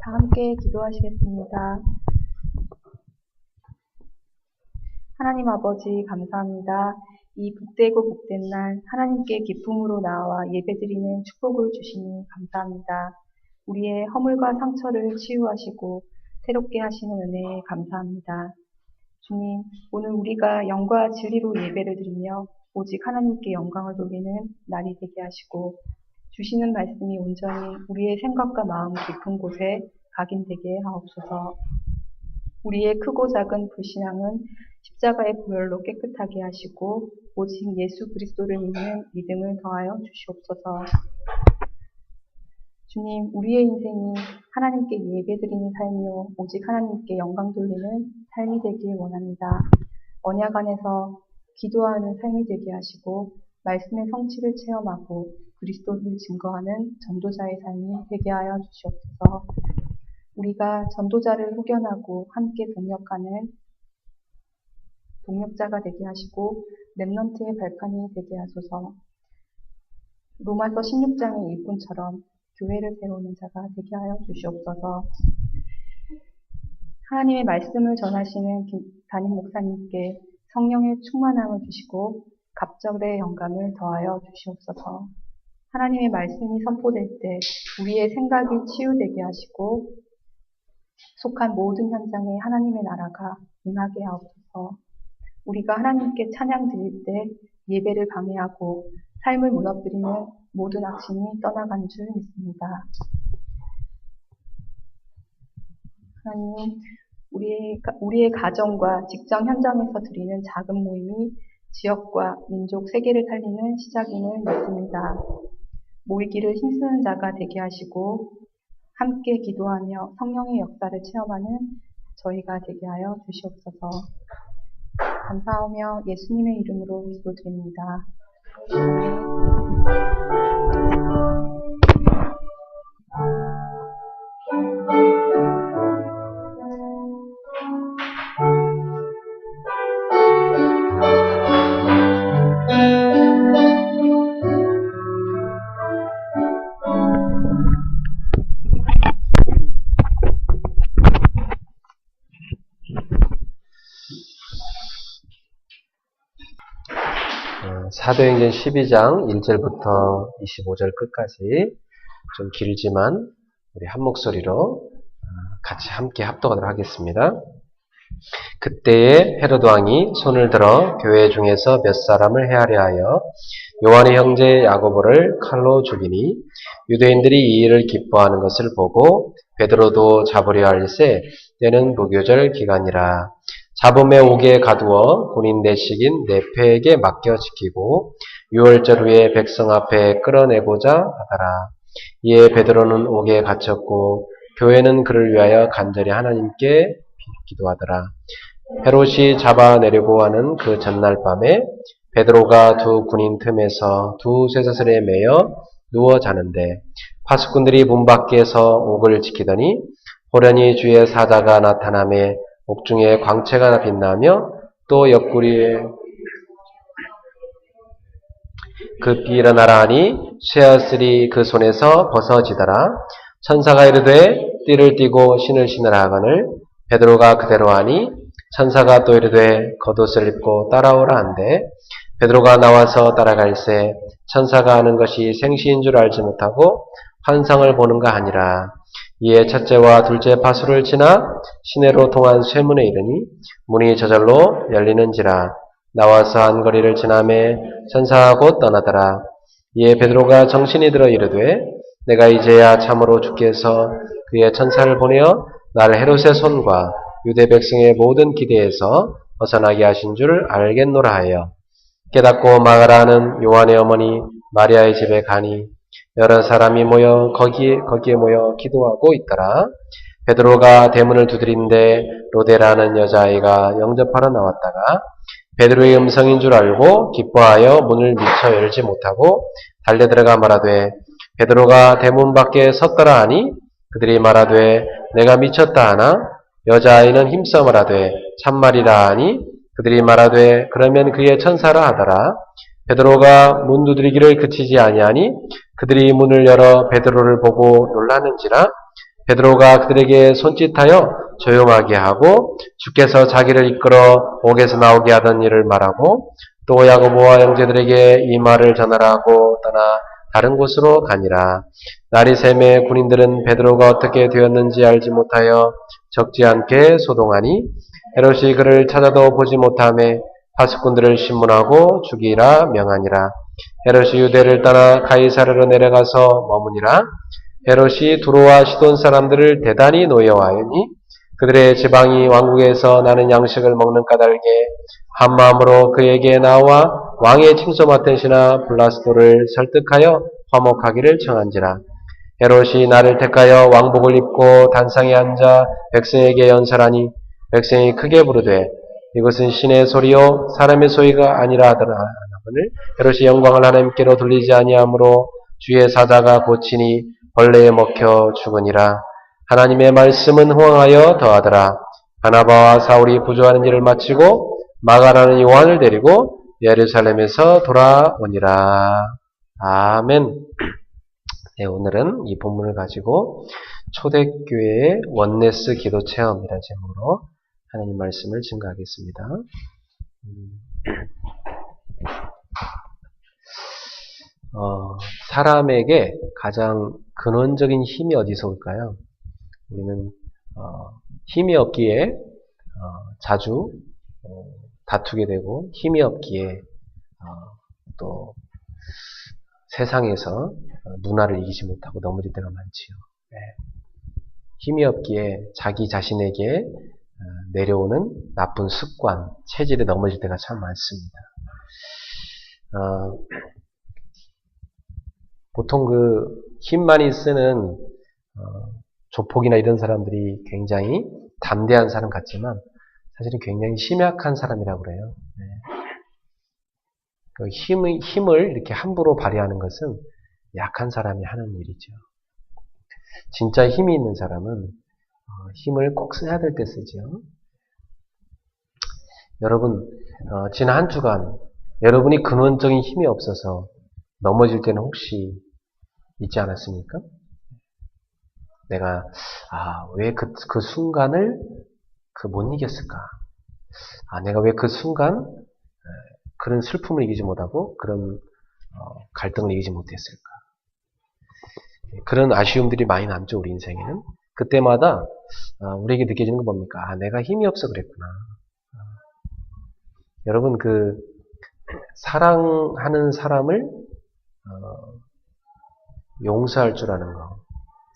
다 함께 기도하시겠습니다. 하나님 아버지 감사합니다. 이 복되고 복된 날 하나님께 기쁨으로 나와 예배드리는 축복을 주시니 감사합니다. 우리의 허물과 상처를 치유하시고 새롭게 하시는 은혜에 감사합니다. 주님, 오늘 우리가 영과 진리로 예배를 드리며 오직 하나님께 영광을 돌리는 날이 되게 하시고 주시는 말씀이 온전히 우리의 생각과 마음 깊은 곳에 각인되게 하옵소서. 우리의 크고 작은 불신앙은 십자가의 보혈로 깨끗하게 하시고 오직 예수 그리스도를 믿는 믿음을 더하여 주시옵소서. 주님, 우리의 인생이 하나님께 예배드리는 삶이요 오직 하나님께 영광 돌리는 삶이 되길 원합니다. 언약 안에서 기도하는 삶이 되게 하시고 말씀의 성취를 체험하고 그리스도를 증거하는 전도자의 삶이 되게 하여 주시옵소서. 우리가 전도자를 후견하고 함께 동역하는 동역자가 되게 하시고 렘넌트의 발판이 되게 하소서. 로마서 16장의 일꾼처럼 교회를 세우는 자가 되게 하여 주시옵소서. 하나님의 말씀을 전하시는 담임 목사님께 성령의 충만함을 주시고 갑절의 영감을 더하여 주시옵소서. 하나님의 말씀이 선포될 때 우리의 생각이 치유되게 하시고 속한 모든 현장에 하나님의 나라가 임하게 하옵소서. 우리가 하나님께 찬양 드릴 때 예배를 방해하고 삶을 무너뜨리는 모든 악심이 떠나간 줄 믿습니다. 하나님, 우리의 가정과 직장 현장에서 드리는 작은 모임이 지역과 민족, 세계를 살리는 시작임을 믿습니다. 모이기를 힘쓰는 자가 되게 하시고 함께 기도하며 성령의 역사를 체험하는 저희가 되게 하여 주시옵소서. 감사하며 예수님의 이름으로 기도드립니다. 사도행전 12장 1절부터 25절 끝까지 좀 길지만 우리 한 목소리로 같이 함께 합독하도록 하겠습니다. 그때에 헤로드 왕이 손을 들어 교회 중에서 몇 사람을 해하려 하여 요한의 형제 야고보를 칼로 죽이니 유대인들이 이 일을 기뻐하는 것을 보고 베드로도 잡으려 할세 때는 무교절 기간이라. 잡음에 옥에 가두어 군인 내식인 네페에게 맡겨 지키고 6월절 후에 백성 앞에 끌어내고자 하더라. 이에 베드로는 옥에 갇혔고 교회는 그를 위하여 간절히 하나님께 기도하더라. 헤롯이 잡아내려고 하는 그 전날 밤에 베드로가 두 군인 틈에서 두 쇠사슬에 매여 누워 자는데 파수꾼들이 문 밖에서 옥을 지키더니 호련히 주의 사자가 나타나매 옥중에 광채가 빛나며 또 옆구리에 급히 일어나라 하니 쇠사슬이 그 손에서 벗어지더라. 천사가 이르되 띠를 띠고 신을 신으라 하거늘 베드로가 그대로 하니 천사가 또 이르되 겉옷을 입고 따라오라 한대 베드로가 나와서 따라갈새 천사가 하는 것이 생시인 줄 알지 못하고 환상을 보는가 하니라. 이에 첫째와 둘째 파수를 지나 시내로 통한 쇠문에 이르니 문이 저절로 열리는지라. 나와서 한 거리를 지나매 천사가 곧 떠나더라. 이에 베드로가 정신이 들어 이르되 내가 이제야 참으로 주께서 그의 천사를 보내어 나를 헤롯의 손과 유대 백성의 모든 기대에서 벗어나게 하신 줄 알겠노라 하여 깨닫고 마가라는 요한의 어머니 마리아의 집에 가니 여러 사람이 모여 거기에 모여 기도하고 있더라. 베드로가 대문을 두드린데 로데라는 여자아이가 영접하러 나왔다가 베드로의 음성인 줄 알고 기뻐하여 문을 미처 열지 못하고 달려들어가 말하되 베드로가 대문 밖에 섰더라 하니 그들이 말하되 내가 미쳤다 하나 여자아이는 힘써 말하되 참말이라 하니 그들이 말하되 그러면 그의 천사라 하더라. 베드로가 문 두드리기를 그치지 아니하니 그들이 문을 열어 베드로를 보고 놀라는지라. 베드로가 그들에게 손짓하여 조용하게 하고 주께서 자기를 이끌어 옥에서 나오게 하던 일을 말하고 또 야고보와 형제들에게 이 말을 전하라고 떠나 다른 곳으로 가니라. 날이 새매 군인들은 베드로가 어떻게 되었는지 알지 못하여 적지 않게 소동하니 헤롯이 그를 찾아도 보지 못하매 파수꾼들을 신문하고 죽이라 명하니라. 헤롯이 유대를 떠나 가이사르로 내려가서 머무니라. 헤롯이 두로와 시돈 사람들을 대단히 노여워하였니 그들의 지방이 왕국에서 나는 양식을 먹는 까닭에 한 마음으로 그에게 나와 왕의 칭소 맡은 신하 블라스도를 설득하여 화목하기를 청한지라. 헤롯이 나를 택하여 왕복을 입고 단상에 앉아 백성에게 연설하니 백성이 크게 부르되 이것은 신의 소리요 사람의 소리가 아니라 하더라. 헤롯이 영광을 하나님께로 돌리지 아니하므로 주의 사자가 고치니 벌레에 먹혀 죽으니라. 하나님의 말씀은 호황하여 더하더라. 바나바와 사울이 부조하는 일을 마치고 마가라는 요한을 데리고 예루살렘에서 돌아오니라. 아멘. 네, 오늘은 이 본문을 가지고 초대교회의 원네스 기도 체험이라는 제목으로 하나님 말씀을 증거하겠습니다. 사람에게 가장 근원적인 힘이 어디서 올까요? 우리는 힘이 없기에 자주 다투게 되고 힘이 없기에 또 세상에서 문화를 이기지 못하고 넘어질 때가 많지요. 네. 힘이 없기에 자기 자신에게 내려오는 나쁜 습관, 체질에 넘어질 때가 참 많습니다. 보통 그 힘 많이 쓰는 조폭이나 이런 사람들이 굉장히 담대한 사람 같지만 사실은 굉장히 심약한 사람이라고 그래요. 네. 그 힘을 이렇게 함부로 발휘하는 것은 약한 사람이 하는 일이죠. 진짜 힘이 있는 사람은 힘을 꼭 써야 될 때 쓰죠. 여러분, 지난 한 주간 여러분이 근원적인 힘이 없어서 넘어질 때는 혹시 있지 않았습니까? 내가 왜 그 순간을 못 이겼을까? 내가 왜 그 순간 그런 슬픔을 이기지 못하고 그런 갈등을 이기지 못했을까? 그런 아쉬움들이 많이 남죠, 우리 인생에는. 그때마다 우리에게 느껴지는 건 뭡니까? 내가 힘이 없어 그랬구나. 여러분, 그 사랑하는 사람을 용서할 줄 아는 거,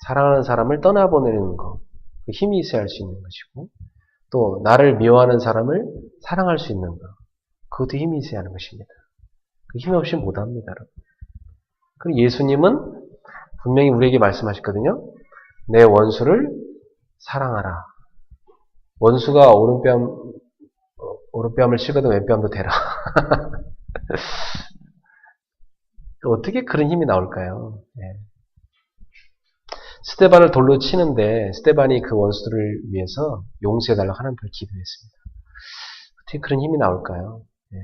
사랑하는 사람을 떠나보내는 거, 그 힘이 있어야 할 수 있는 것이고, 또 나를 미워하는 사람을 사랑할 수 있는 거, 그것도 힘이 있어야 하는 것입니다. 그 힘이 없이 못합니다, 여러분. 그리고 예수님은 분명히 우리에게 말씀하셨거든요. 내 원수를 사랑하라. 원수가 오른뺨을 치거든 왼뺨도 대라. 어떻게 그런 힘이 나올까요? 네. 스데반을 돌로 치는데 스데반이 그 원수들을 위해서 용서해달라고 하나님께 기도했습니다. 어떻게 그런 힘이 나올까요? 네.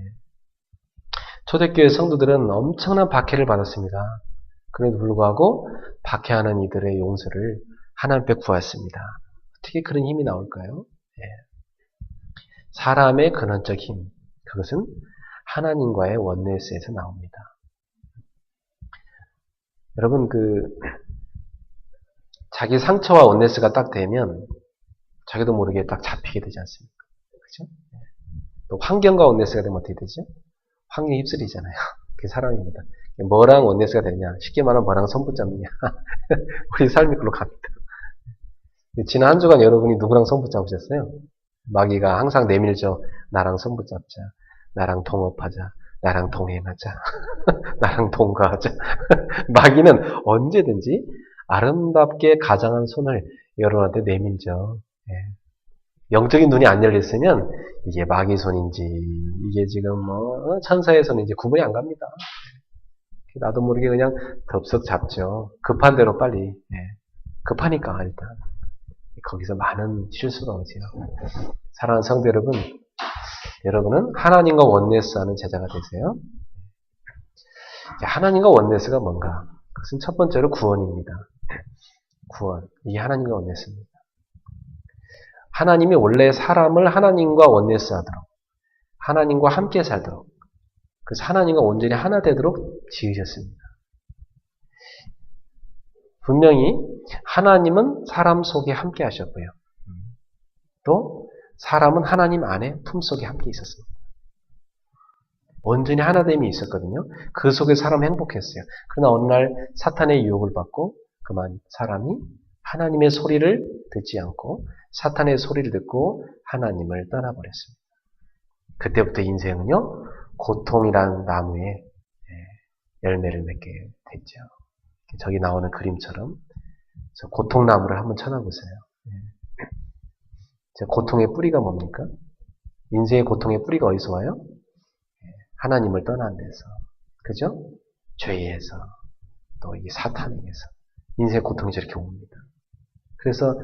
초대교회 성도들은 엄청난 박해를 받았습니다. 그럼에도 불구하고 박해하는 이들의 용서를 하나님께 구했습니다. 어떻게 그런 힘이 나올까요? 네. 사람의 근원적 힘, 그것은 하나님과의 원네스에서 나옵니다. 여러분, 자기 상처와 원네스가 딱 되면 자기도 모르게 딱 잡히게 되지 않습니까? 그죠? 또 환경과 원네스가 되면 어떻게 되죠? 환경에 휩쓸리잖아요. 그게 사람입니다. 뭐랑 원네스가 되느냐? 쉽게 말하면 뭐랑 손 붙잡느냐? 우리 삶이 그걸로 갑니다. 지난 한 주간 여러분이 누구랑 손 붙잡으셨어요? 마귀가 항상 내밀죠. 나랑 손 붙잡자. 나랑 동업하자. 나랑 동행하자. 나랑 동거하자. 마귀는 언제든지 아름답게 가장한 손을 여러분한테 내밀죠. 예. 영적인 눈이 안 열렸으면 이게 마귀 손인지 이게 지금 천사의 손인지 구분이 안 갑니다. 나도 모르게 그냥 덥석 잡죠. 급한 대로 빨리. 예. 급하니까 일단 거기서 많은 실수가 오죠. 사랑하는 성도 여러분, 여러분은 하나님과 원네스하는 제자가 되세요. 하나님과 원네스가 뭔가? 그것은 첫 번째로 구원입니다. 구원. 이게 하나님과 원네스입니다. 하나님이 원래 사람을 하나님과 원네스 하도록, 하나님과 함께 살도록, 그래서 하나님과 온전히 하나 되도록 지으셨습니다. 분명히 하나님은 사람 속에 함께 하셨고요. 또 사람은 하나님 안에 품속에 함께 있었습니다. 온전히 하나됨이 있었거든요. 그 속에 사람은 행복했어요. 그러나 어느 날 사탄의 유혹을 받고 그만 사람이 하나님의 소리를 듣지 않고 사탄의 소리를 듣고 하나님을 떠나버렸습니다. 그때부터 인생은요, 고통이라는 나무에 열매를 맺게 됐죠. 저기 나오는 그림처럼 저 고통나무를 한번 쳐다보세요. 고통의 뿌리가 뭡니까? 인생의 고통의 뿌리가 어디서 와요? 하나님을 떠난 데서. 그죠? 죄에서, 또 이 사탄에게서. 인생의 고통이 저렇게 옵니다. 그래서,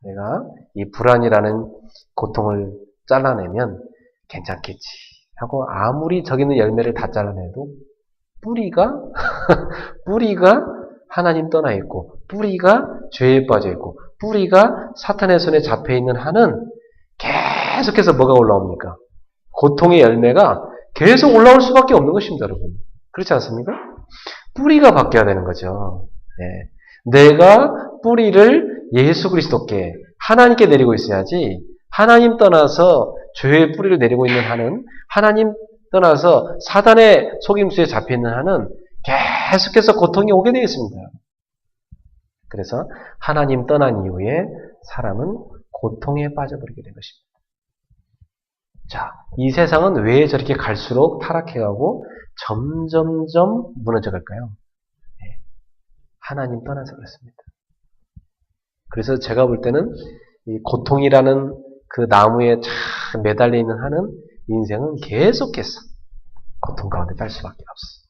내가 이 불안이라는 고통을 잘라내면 괜찮겠지 하고 아무리 저기 있는 열매를 다 잘라내도 뿌리가 하나님 떠나 있고, 뿌리가 죄에 빠져 있고, 뿌리가 사탄의 손에 잡혀 있는 한은 계속해서 뭐가 올라옵니까? 고통의 열매가 계속 올라올 수밖에 없는 것입니다, 여러분. 그렇지 않습니까? 뿌리가 바뀌어야 되는 거죠. 내가 뿌리를 예수 그리스도께, 하나님께 내리고 있어야지, 하나님 떠나서 죄의 뿌리를 내리고 있는 한은, 하나님 떠나서 사단의 속임수에 잡혀있는 한은 계속해서 고통이 오게 되어 있습니다. 그래서 하나님 떠난 이후에 사람은 고통에 빠져버리게 된 것입니다. 자, 이 세상은 왜 저렇게 갈수록 타락해가고 점점점 무너져 갈까요? 하나님 떠나서 그렇습니다. 그래서 제가 볼 때는 이 고통이라는 그 나무에 참 매달려 있는 한은 인생은 계속해서 고통 가운데 딸 수밖에 없어요.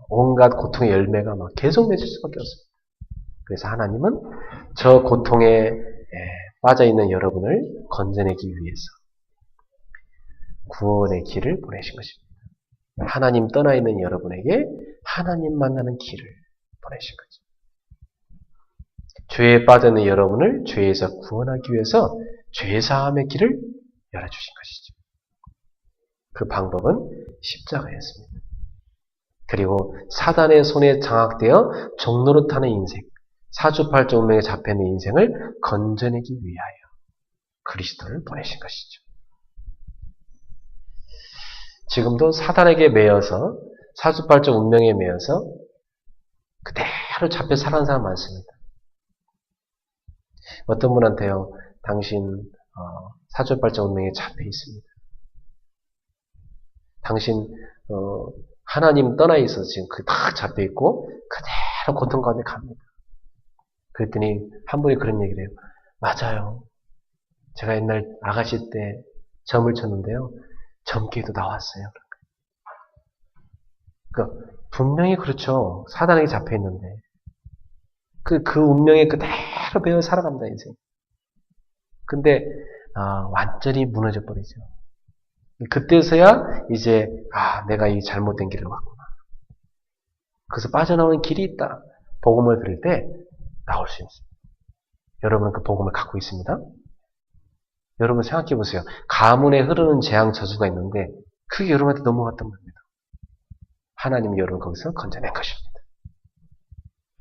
온갖 고통의 열매가 막 계속 맺을 수밖에 없습니다. 그래서 하나님은 저 고통에 빠져있는 여러분을 건져내기 위해서 구원의 길을 보내신 것입니다. 하나님 떠나있는 여러분에게 하나님 만나는 길을 보내신 거죠. 죄에 빠져있는 여러분을 죄에서 구원하기 위해서 죄사함의 길을 열어주신 것이죠. 그 방법은 십자가였습니다. 그리고 사단의 손에 장악되어 종노릇하는 인생, 사주팔자 운명에 잡혀있는 인생을 건져내기 위하여 그리스도를 보내신 것이죠. 지금도 사단에게 매여서 사주팔자 운명에 매여서 그대로 잡혀 살아가는 사람 많습니다. 어떤 분한테요, 당신 사주팔자 운명에 잡혀 있습니다. 당신 하나님 떠나 있어서 지금 딱 잡혀 있고 그대로 고통 가운데 갑니다. 그랬더니 한 분이 그런 얘기를 해요. 맞아요. 제가 옛날 아가씨 때 점을 쳤는데요. 점괘도 나왔어요. 그러니까 분명히 그렇죠. 사단에게 잡혀 있는데 그 운명에 그대로 배워 살아갑니다, 인생. 근데 완전히 무너져 버리죠. 그때서야 이제 내가 이 잘못된 길을 왔구나. 그래서 빠져나오는 길이 있다. 복음을 들을 때 나올 수 있습니다. 여러분은 그 복음을 갖고 있습니다. 여러분 생각해 보세요. 가문에 흐르는 재앙 저주가 있는데 그게 여러분한테 넘어갔단 말입니다. 하나님이 여러분 거기서 건져낸 것입니다.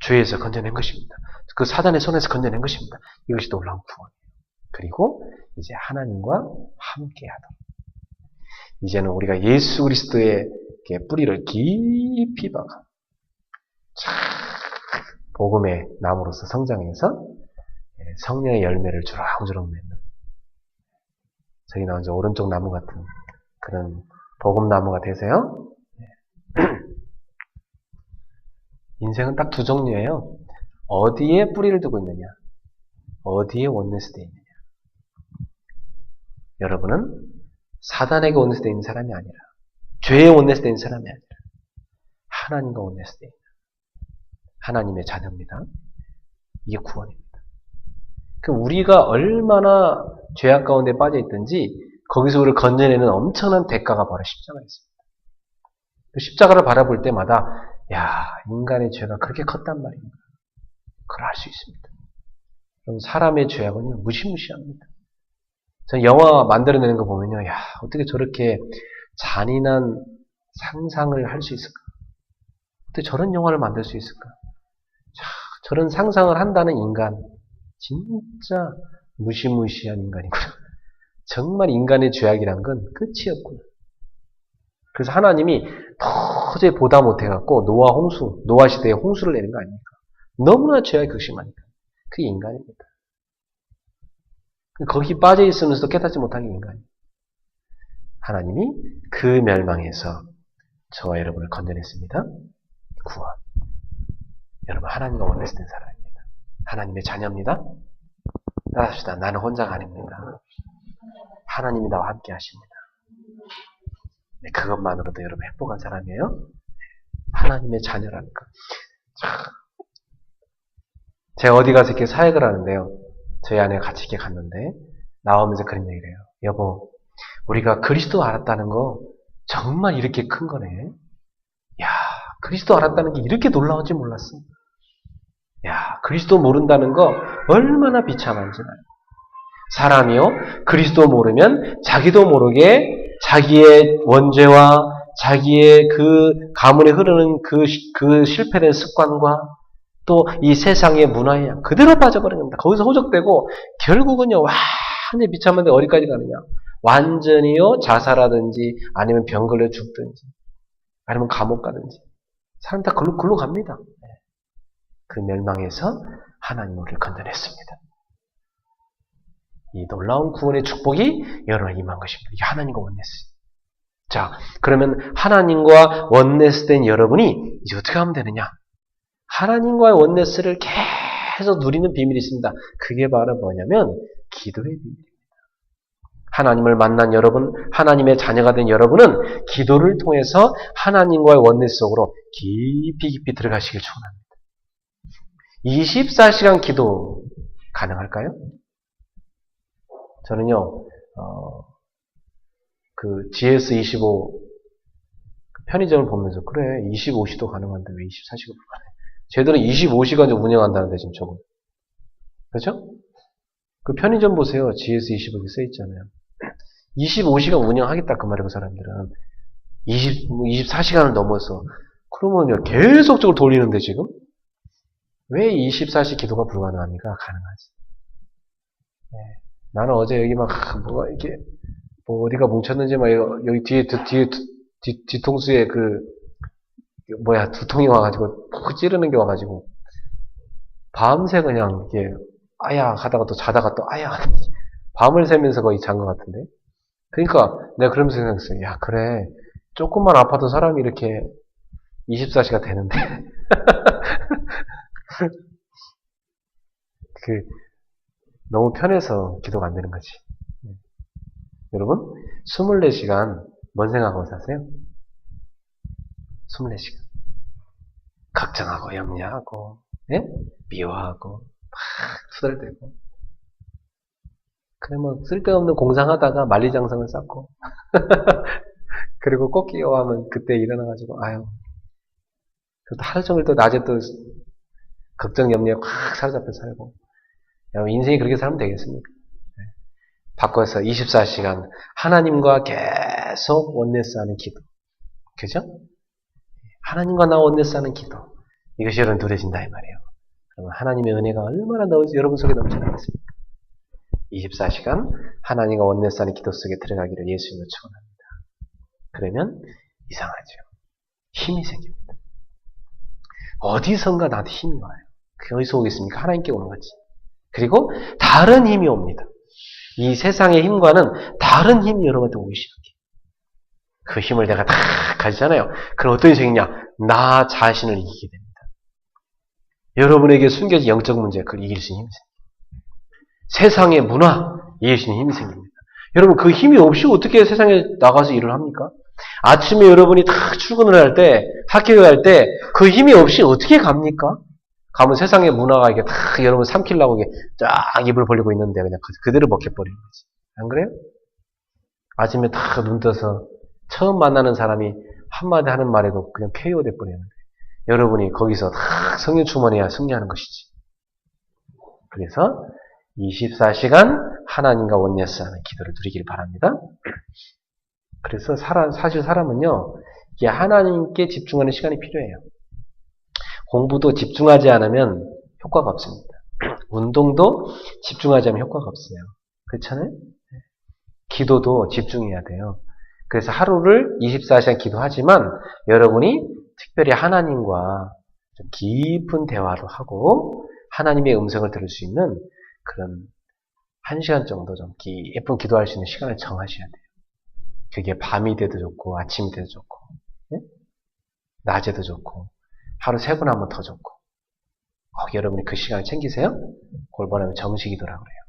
죄에서 건져낸 것입니다. 그 사단의 손에서 건져낸 것입니다. 이것이 놀라운 구원이에요. 그리고 이제 하나님과 함께하도록. 이제는 우리가 예수 그리스도의 뿌리를 깊이 박아 복음의 나무로서 성장해서 성령의 열매를 주렁주렁 맺는, 저기 나온 저 오른쪽 나무 같은 그런 복음 나무가 되세요. 인생은 딱 두 종류예요. 어디에 뿌리를 두고 있느냐, 어디에 원내스되어 있느냐. 여러분은 사단에게 원내스되어 있는 사람이 아니라, 죄에 원내스되어 있는 사람이 아니라 하나님과 원내스되어 있는 하나님의 자녀입니다. 이게 구원입니다. 우리가 얼마나 죄악 가운데 빠져 있든지 거기서 우리를 건져내는 엄청난 대가가 바로 십자가였습니다. 십자가를 바라볼 때마다 야, 인간의 죄가 그렇게 컸단 말입니다. 그걸 알 수 있습니다. 그럼 사람의 죄악은요, 무시무시합니다. 전 영화 만들어내는 거 보면요, 야, 어떻게 저렇게 잔인한 상상을 할 수 있을까? 어떻게 저런 영화를 만들 수 있을까? 자, 저런 상상을 한다는 인간, 진짜 무시무시한 인간이구나. 정말 인간의 죄악이란 건 끝이 없구나. 그래서 하나님이 도저히 보다 못해갖고 노아 시대에 홍수를 내는 거 아닙니까? 너무나 죄악이 극심하니까. 그게 인간입니다. 거기 빠져 있으면서도 깨닫지 못한 게 인간이에요. 하나님이 그 멸망에서 저와 여러분을 건져냈습니다. 구원. 여러분, 하나님과 원내스된 사람입니다. 하나님의 자녀입니다. 따라합시다. 나는 혼자가 아닙니다. 하나님이 나와 함께 하십니다. 네, 그것만으로도 여러분 행복한 사람이에요. 하나님의 자녀라니까. 제가 어디 가서 이렇게 사역을 하는데요. 저희 아내가 같이 이렇게 갔는데 나오면서 그런 얘기를 해요. 여보, 우리가 그리스도 알았다는 거 정말 이렇게 큰 거네. 야, 그리스도 알았다는 게 이렇게 놀라운지 몰랐어. 야, 그리스도 모른다는 거 얼마나 비참한지. 사람이요, 그리스도 모르면 자기도 모르게 자기의 원죄와 자기의 그 가문에 흐르는 그 실패된 습관과 또 이 세상의 문화에 그대로 빠져버리는 겁니다. 거기서 호적되고 결국은요, 완전히 비참한데 어디까지 가느냐. 완전히요, 자살하든지 아니면 병 걸려 죽든지 아니면 감옥 가든지. 사람 다 글로 갑니다. 그 멸망에서 하나님 우리를 건져냈습니다. 이 놀라운 구원의 축복이 여러분에게 임한 것입니다. 이게 하나님과 원네스. 자, 그러면 하나님과 원네스 된 여러분이 이제 어떻게 하면 되느냐? 하나님과의 원네스를 계속 누리는 비밀이 있습니다. 그게 바로 뭐냐면 기도의 비밀입니다. 하나님을 만난 여러분, 하나님의 자녀가 된 여러분은 기도를 통해서 하나님과의 원네스 속으로 깊이 들어가시길 축원합니다. 24시간 기도 가능할까요? 저는요, 그 GS25 편의점을 보면서 그래 25시도 가능한데 왜 24시간 불가능해? 쟤들은 25시간 운영한다는데 지금 저거. 그렇죠? 그 편의점 보세요. GS25 써 있잖아요. 25시간 운영하겠다 그 말이에요. 그 사람들은 24시간을 넘어서 그러면요 계속적으로 돌리는데 지금 왜 24시 기도가 불가능합니까? 가능하지. 네. 나는 어제 여기 막 뭐가 이렇게 뭐 어디가 뭉쳤는지 막 여기 뒤통수에 두통이 와가지고 푹 찌르는 게 와가지고 밤새 그냥 이게 아야 하다가 또 자다가 또 아야 밤을 새면서 거의 잔 것 같은데. 그러니까 내가 그러면서 생각했어요. 야 그래 조금만 아파도 사람이 이렇게 24시가 되는데 너무 편해서 기도가 안 되는 거지. 여러분 24시간 뭔 생각하고 사세요? 24시간 걱정하고 염려하고 미워하고 막 투덜대고 그러면 쓸데없는 공상하다가 만리장성을 쌓고 그리고 꼭 끼워하면 그때 일어나가지고 아유 그것도 하루 종일 또 낮에 또 걱정 염려에 확 사로잡혀 살고 여러분 인생이 그렇게 살면 되겠습니까? 바꿔서 24시간 하나님과 계속 원네스하는 기도 그죠? 하나님과 나 원네스하는 기도 이것이 여러분 누려진다 이 말이에요. 그러면 하나님의 은혜가 얼마나 여러분 속에 넘쳐나겠습니까? 24시간 하나님과 원네스하는 기도 속에 들어가기를 예수님으로 축원합니다. 그러면 이상하죠. 힘이 생깁니다. 어디선가 나한테 힘이 와요. 그게 어디서 오겠습니까? 하나님께 오는 거지. 그리고 다른 힘이 옵니다. 이 세상의 힘과는 다른 힘이 여러분한테 오기 시작해요. 그 힘을 내가 다 가지잖아요. 그럼 어떤 생이냐? 나 자신을 이기게 됩니다. 여러분에게 숨겨진 영적 문제, 그걸 이길 수 있는 힘이 생깁니다. 세상의 문화, 이길 수 있는 힘이 생깁니다. 여러분, 그 힘이 없이 어떻게 세상에 나가서 일을 합니까? 아침에 여러분이 다 출근을 할 때, 학교에 갈 때, 그 힘이 없이 어떻게 갑니까? 가면 세상의 문화가 이게 다 여러분 삼키려고 이게 쫙 입을 벌리고 있는데 그냥 그대로 먹혀버리는 거지. 안 그래요? 아침에 다 눈 떠서 처음 만나는 사람이 한마디 하는 말에도 그냥 KO 돼버리는데 여러분이 거기서 다 성령 충만해야 승리하는 것이지. 그래서 24시간 하나님과 원네스하는 기도를 누리길 바랍니다. 그래서 사실 사람은요, 이게 하나님께 집중하는 시간이 필요해요. 공부도 집중하지 않으면 효과가 없습니다. 운동도 집중하지 않으면 효과가 없어요. 그렇잖아요? 기도도 집중해야 돼요. 그래서 하루를 24시간 기도하지만 여러분이 특별히 하나님과 좀 깊은 대화도 하고 하나님의 음성을 들을 수 있는 그런 1시간 정도 좀 예쁜 기도할 수 있는 시간을 정하셔야 돼요. 그게 밤이 돼도 좋고 아침이 돼도 좋고 네? 낮에도 좋고 하루 3번 하면 더 좋고 여러분이 그 시간을 챙기세요. 그걸 뭐냐면 정식기도라고 그래요.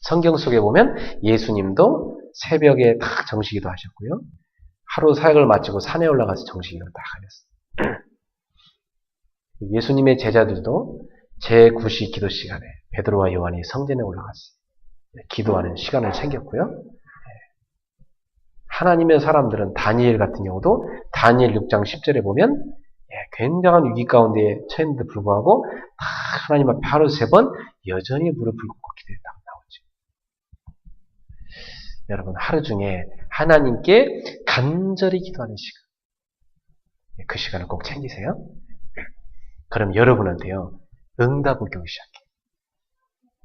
성경 속에 보면 예수님도 새벽에 딱 정식기도 하셨고요. 하루 사역을 마치고 산에 올라가서 정식기도를 딱 하셨어요. 예수님의 제자들도 제9시 기도 시간에 베드로와 요한이 성전에 올라갔어요. 기도하는 시간을 챙겼고요. 하나님의 사람들은 다니엘 같은 경우도 다니엘 6장 10절에 보면 굉장한 위기 가운데 처했는데 불구하고 하나님 앞에 하루 3번 여전히 무릎을 꿇고 기도했다고 나오죠. 여러분 하루 중에 하나님께 간절히 기도하는 시간, 그 시간을 꼭 챙기세요. 그럼 여러분한테요 응답 오기 시작해요.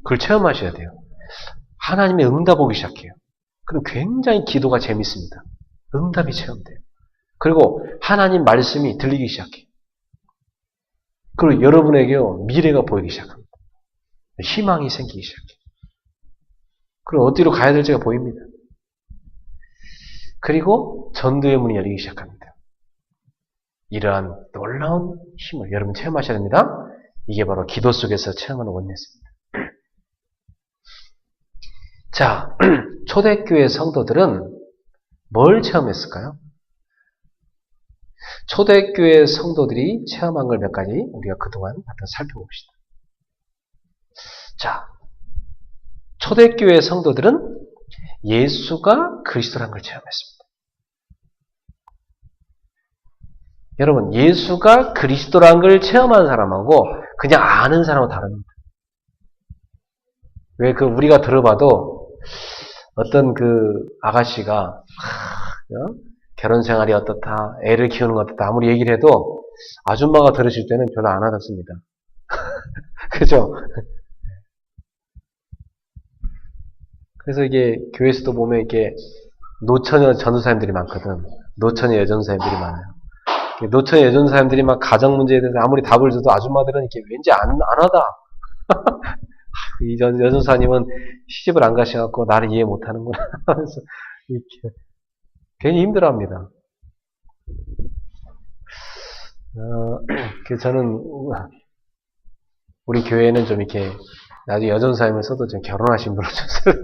그걸 체험하셔야 돼요. 하나님의 응답 오기 시작해요. 그럼 굉장히 기도가 재밌습니다. 응답이 체험돼요. 그리고 하나님 말씀이 들리기 시작해요. 그리고 여러분에게요 미래가 보이기 시작합니다. 희망이 생기기 시작해요. 그리고 어디로 가야 될지가 보입니다. 그리고 전도의 문이 열리기 시작합니다. 이러한 놀라운 힘을 여러분 체험하셔야 됩니다. 이게 바로 기도 속에서 체험하는 원리입니다. 자, 초대교회 성도들은 뭘 체험했을까요? 초대교회 성도들이 체험한 걸 몇 가지 우리가 그동안 살펴봅시다. 자, 초대교회 성도들은 예수가 그리스도라는 걸 체험했습니다. 여러분, 예수가 그리스도라는 걸 체험한 사람하고 그냥 아는 사람하고 다릅니다. 왜 우리가 들어봐도 어떤 아가씨가 결혼 생활이 어떻다, 애를 키우는 것 어떻다 아무리 얘기를 해도 아줌마가 들으실 때는 별로 안 와닿습니다. 그죠? 그래서 이게 교회에서도 보면 이렇게 노처녀 전도사님들이 많거든. 노처녀 여전사님들이 많아요. 노처녀 여전사님들이 막 가정 문제에 대해서 아무리 답을 줘도 아줌마들은 이렇게 왠지 안 하다. 이 여전사님은 시집을 안 가셔갖고 나를 이해 못하는구나 하면서 이렇게 괜히 힘들어합니다. 저는 우리 교회는 좀 이렇게 나중에 여전사님을 써도 좀 결혼하신 분을 줬어요.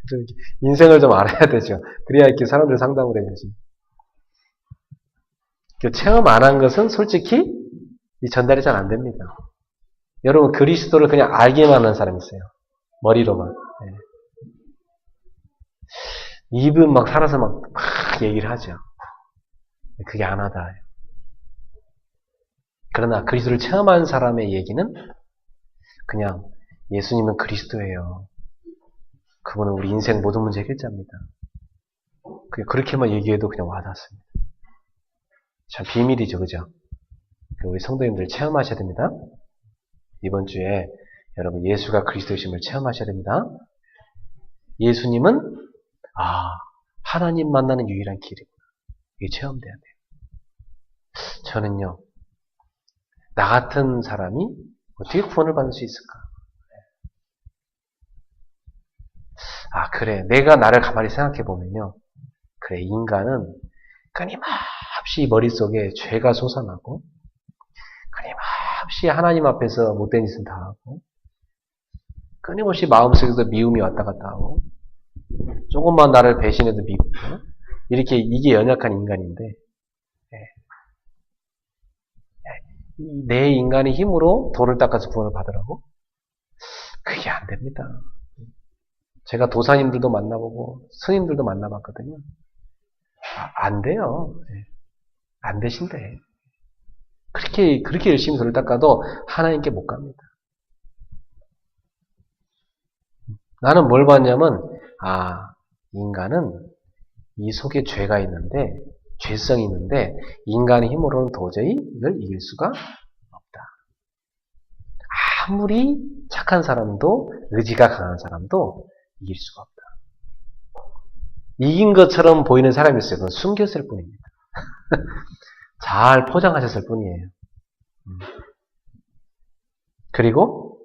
좀 인생을 좀 알아야 되죠. 그래야 이렇게 사람들 상담을 해야지. 체험 안 한 것은 솔직히 전달이 잘 안 됩니다. 여러분 그리스도를 그냥 알기만 하는 사람이 있어요. 머리로만. 네. 입은 막 살아서 막 얘기를 하죠. 그게 안 하다. 그러나 그리스도를 체험한 사람의 얘기는 그냥 예수님은 그리스도예요. 그분은 우리 인생 모든 문제 해결자입니다. 그렇게만 얘기해도 그냥 와닿습니다. 참 비밀이죠, 그죠? 우리 성도님들 체험하셔야 됩니다. 이번 주에 여러분 예수가 그리스도이심을 체험하셔야 됩니다. 예수님은 하나님 만나는 유일한 길이구나. 이게 체험돼야 돼요. 저는요, 나 같은 사람이 어떻게 구원을 받을 수 있을까? 그래. 내가 나를 가만히 생각해 보면요. 그래, 인간은 끊임없이 머릿속에 죄가 솟아나고, 끊임없이 하나님 앞에서 못된 짓을 다 하고, 끊임없이 마음속에서 미움이 왔다 갔다 하고, 조금만 나를 배신해도 미우고, 이게 연약한 인간인데, 내 인간의 힘으로 돌을 닦아서 구원을 받으라고? 그게 안 됩니다. 제가 도사님들도 만나보고 스님들도 만나봤거든요. 안 돼요. 안 되신대. 그렇게 열심히 돈을 닦아도 하나님께 못 갑니다. 나는 뭘 봤냐면, 인간은 이 속에 죄가 있는데, 죄성이 있는데, 인간의 힘으로는 도저히 이걸 이길 수가 없다. 아무리 착한 사람도, 의지가 강한 사람도 이길 수가 없다. 이긴 것처럼 보이는 사람이 있어요. 그건 숨겼을 뿐입니다. 잘 포장하셨을 뿐이에요. 그리고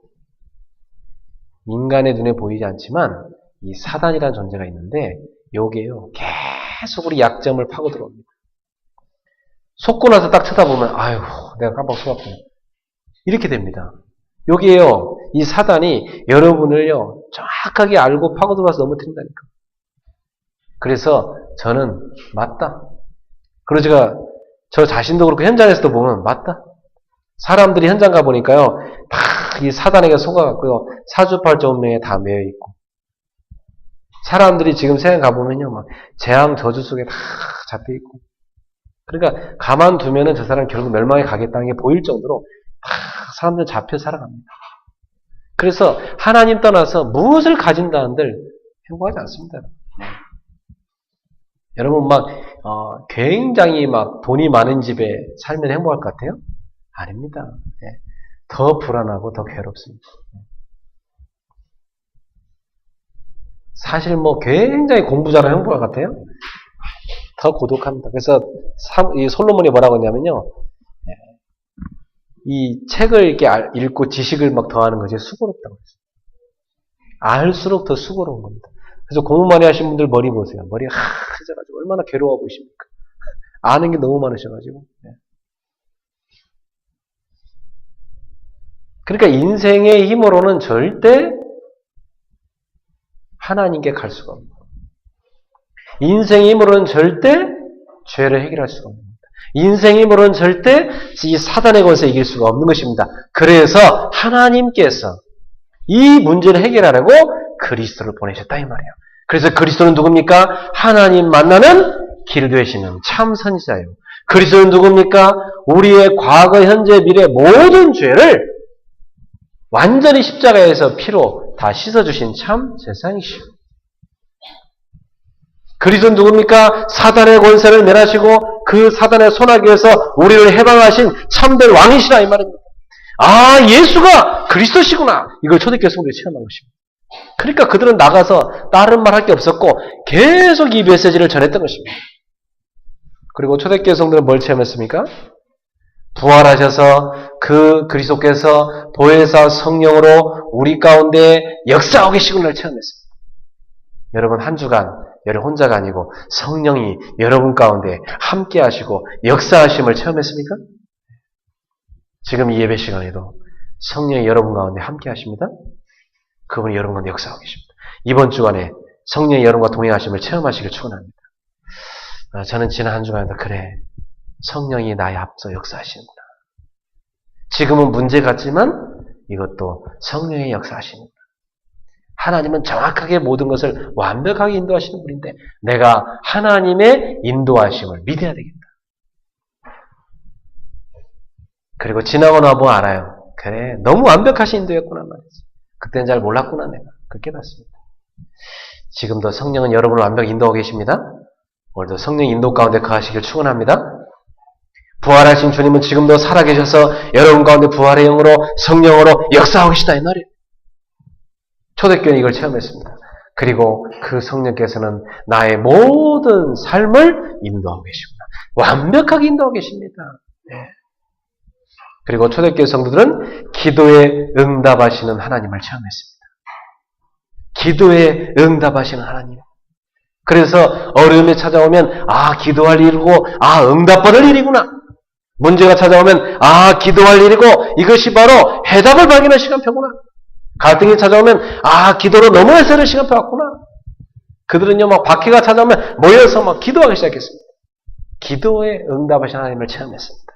인간의 눈에 보이지 않지만 이 사단이라는 존재가 있는데 요게요. 계속 우리 약점을 파고 들어옵니다. 속고 나서 딱 쳐다보면 아유 내가 깜빡 속았구나. 이렇게 됩니다. 여기에요. 이 사단이 여러분을요. 정확하게 알고 파고 들어와서 넘어뜨린다니까. 그래서 저는 맞다. 그리고 제가 저 자신도 그렇고 현장에서도 보면 맞다. 사람들이 현장 가보니까요. 다 이 사단에게 속아갖고요. 사주팔자운명에 다 매여있고 사람들이 지금 세상 가보면요. 막 재앙 저주 속에 다 잡혀있고 그러니까 가만두면은 저 사람 결국 멸망에 가겠다는 게 보일 정도로 다 사람들 잡혀 살아갑니다. 그래서 하나님 떠나서 무엇을 가진다는들 행복하지 않습니다. 여러분 굉장히 돈이 많은 집에 살면 행복할 것 같아요? 아닙니다. 더 불안하고 더 괴롭습니다. 사실 굉장히 공부 잘하면 행복할 것 같아요? 더 고독합니다. 그래서 이 솔로몬이 뭐라고 했냐면요. 이 책을 이렇게 읽고 지식을 더하는 것이 수고롭다고 했어요. 알수록 더 수고로운 겁니다. 그래서 공부 많이 하신 분들 머리 보세요. 머리가 하얘져가지고 얼마나 괴로워 보이십니까? 아는 게 너무 많으셔가지고. 그러니까 인생의 힘으로는 절대 하나님께 갈 수가 없는 겁니다. 인생의 힘으로는 절대 죄를 해결할 수가 없는 겁니다. 인생의 힘으로는 절대 이 사단의 권세에 이길 수가 없는 것입니다. 그래서 하나님께서 이 문제를 해결하려고 그리스도를 보내셨다 이 말이에요. 그래서 그리스도는 누굽니까? 하나님 만나는 길 되시는 참 선지자예요. 그리스도는 누굽니까? 우리의 과거, 현재, 미래 모든 죄를 완전히 십자가에서 피로 다 씻어주신 참 세상이시오. 그리스도는 누굽니까? 사단의 권세를 멸하시고 그 사단의 손아귀에서 우리를 해방하신 참된 왕이시라 이 말입니다. 예수가 그리스도시구나. 이걸 초대교회 성도들이 체험한 것입니다. 그러니까 그들은 나가서 다른 말 할 게 없었고 계속 이 메시지를 전했던 것입니다. 그리고 초대교회 성도들은 뭘 체험했습니까? 부활하셔서 그 그리스도께서 보혜사 성령으로 우리 가운데 역사하고 계시는 걸 체험했습니다. 여러분 한 주간 여러분 혼자가 아니고 성령이 여러분 가운데 함께 하시고 역사하심을 체험했습니까? 지금 이 예배 시간에도 성령이 여러분 가운데 함께 하십니다. 그분이 여러분 가운데 역사하고 계십니다. 이번 주간에 성령이 여러분과 동행하심을 체험하시길 축원합니다. 저는 지난 한 주간에도 그래 성령이 나의 앞서 역사하시는구나. 지금은 문제 같지만 이것도 성령의 역사하시는구나. 하나님은 정확하게 모든 것을 완벽하게 인도하시는 분인데 내가 하나님의 인도하심을 믿어야 되겠다. 그리고 지나고 나면 알아요. 그래 너무 완벽하신 인도였구나 말이지. 그때는 잘 몰랐구나 내가. 그렇게 깨닫습니다. 지금도 성령은 여러분을 완벽히 인도하고 계십니다. 오늘도 성령 인도 가운데 거하시길 축원합니다. 부활하신 주님은 지금도 살아계셔서 여러분 가운데 부활의 영으로 성령으로 역사하고 계시다 이 말이에요. 초대교회는 이걸 체험했습니다. 그리고 그 성령께서는 나의 모든 삶을 인도하고 계십니다. 완벽하게 인도하고 계십니다. 그리고 초대교회 성도들은 기도에 응답하시는 하나님을 체험했습니다. 기도에 응답하시는 하나님. 그래서 어려움이 찾아오면 기도할 일이고 응답받을 일이구나. 문제가 찾아오면 기도할 일이고 이것이 바로 해답을 발견할 시간표구나. 갈등이 찾아오면 기도로 넘어야 되는 시간표 같구나. 그들은요 박해가 찾아오면 모여서 기도하기 시작했습니다. 기도에 응답하신 하나님을 체험했습니다.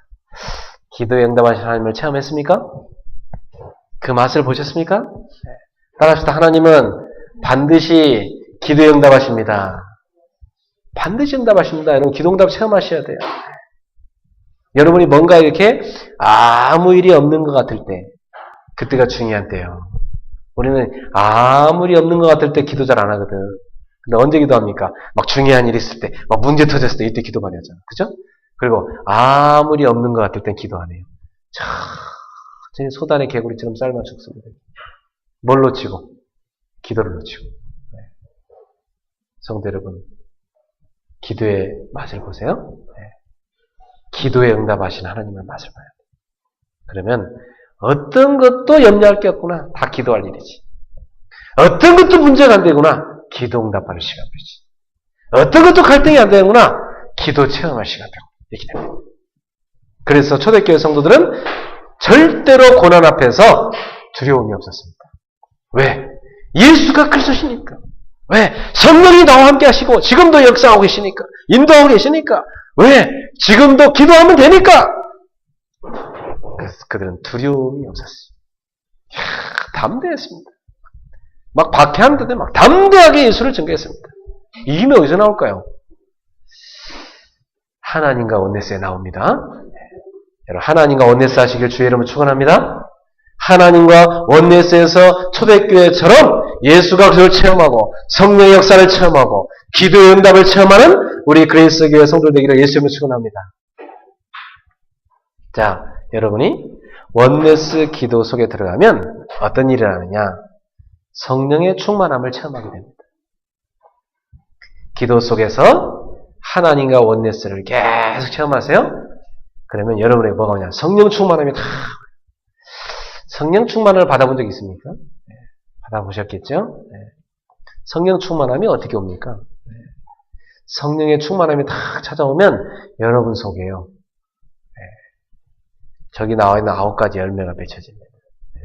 기도에 응답하신 하나님을 체험했습니까? 그 맛을 보셨습니까? 따라합시다. 하나님은 반드시 기도에 응답하십니다. 반드시 응답하십니다. 여러분 기도 응답 체험하셔야 돼요. 여러분이 뭔가 이렇게 아무 일이 없는 것 같을 때, 그때가 중요한 때예요. 우리는 아무리 없는 것 같을 때 기도 잘 안 하거든. 근데 언제 기도합니까? 막 중요한 일이 있을 때, 막 문제 터졌을 때 이때 기도 많이 하잖아. 그죠? 그리고 아무리 없는 것 같을 땐 기도 안 해요. 천천히 소단의 개구리처럼 삶아 죽습니다. 뭘 놓치고? 기도를 놓치고. 네. 성도 여러분, 기도의 맛을 보세요. 네. 기도에 응답하신 하나님의 맛을 봐야 돼요. 그러면 어떤 것도 염려할 게 없구나. 다 기도할 일이지. 어떤 것도 문제가 안 되구나. 기도 응답하는 시간표지. 어떤 것도 갈등이 안 되는구나. 기도 체험할 시간표. 이렇게 됩니다. 그래서 초대교회 성도들은 절대로 고난 앞에서 두려움이 없었습니다. 왜? 예수가 그리스도시니까. 왜? 성령이 나와 함께 하시고 지금도 역사하고 계시니까. 인도하고 계시니까. 왜? 지금도 기도하면 되니까. 그래서 그들은 두려움이 없었어요. 담대했습니다. 막 박해하는데 막 담대하게 예수를 증거했습니다. 이 힘이 어디서 나올까요? 하나님과 원네스에 나옵니다. 여러분, 하나님과 원네스 하시길 주의 이름으로 축원합니다. 하나님과 원네스에서 초대교회처럼 예수가 그를 체험하고 성령의 역사를 체험하고 기도의 응답을 체험하는 우리 그리스도교회 성도들 되기를 예수 이름으로 축원합니다. 자, 여러분이 원네스 기도 속에 들어가면 어떤 일을 하느냐? 성령의 충만함을 체험하게 됩니다. 기도 속에서 하나님과 원네스를 계속 체험하세요. 그러면 여러분에게 뭐가 오냐? 성령 충만함이 다. 성령 충만을 받아본 적 있습니까? 네, 받아보셨겠죠? 네. 성령 충만함이 어떻게 옵니까? 네. 성령의 충만함이 다 찾아오면 여러분 속에요. 네. 저기 나와 있는 9가지 열매가 맺혀집니다. 네.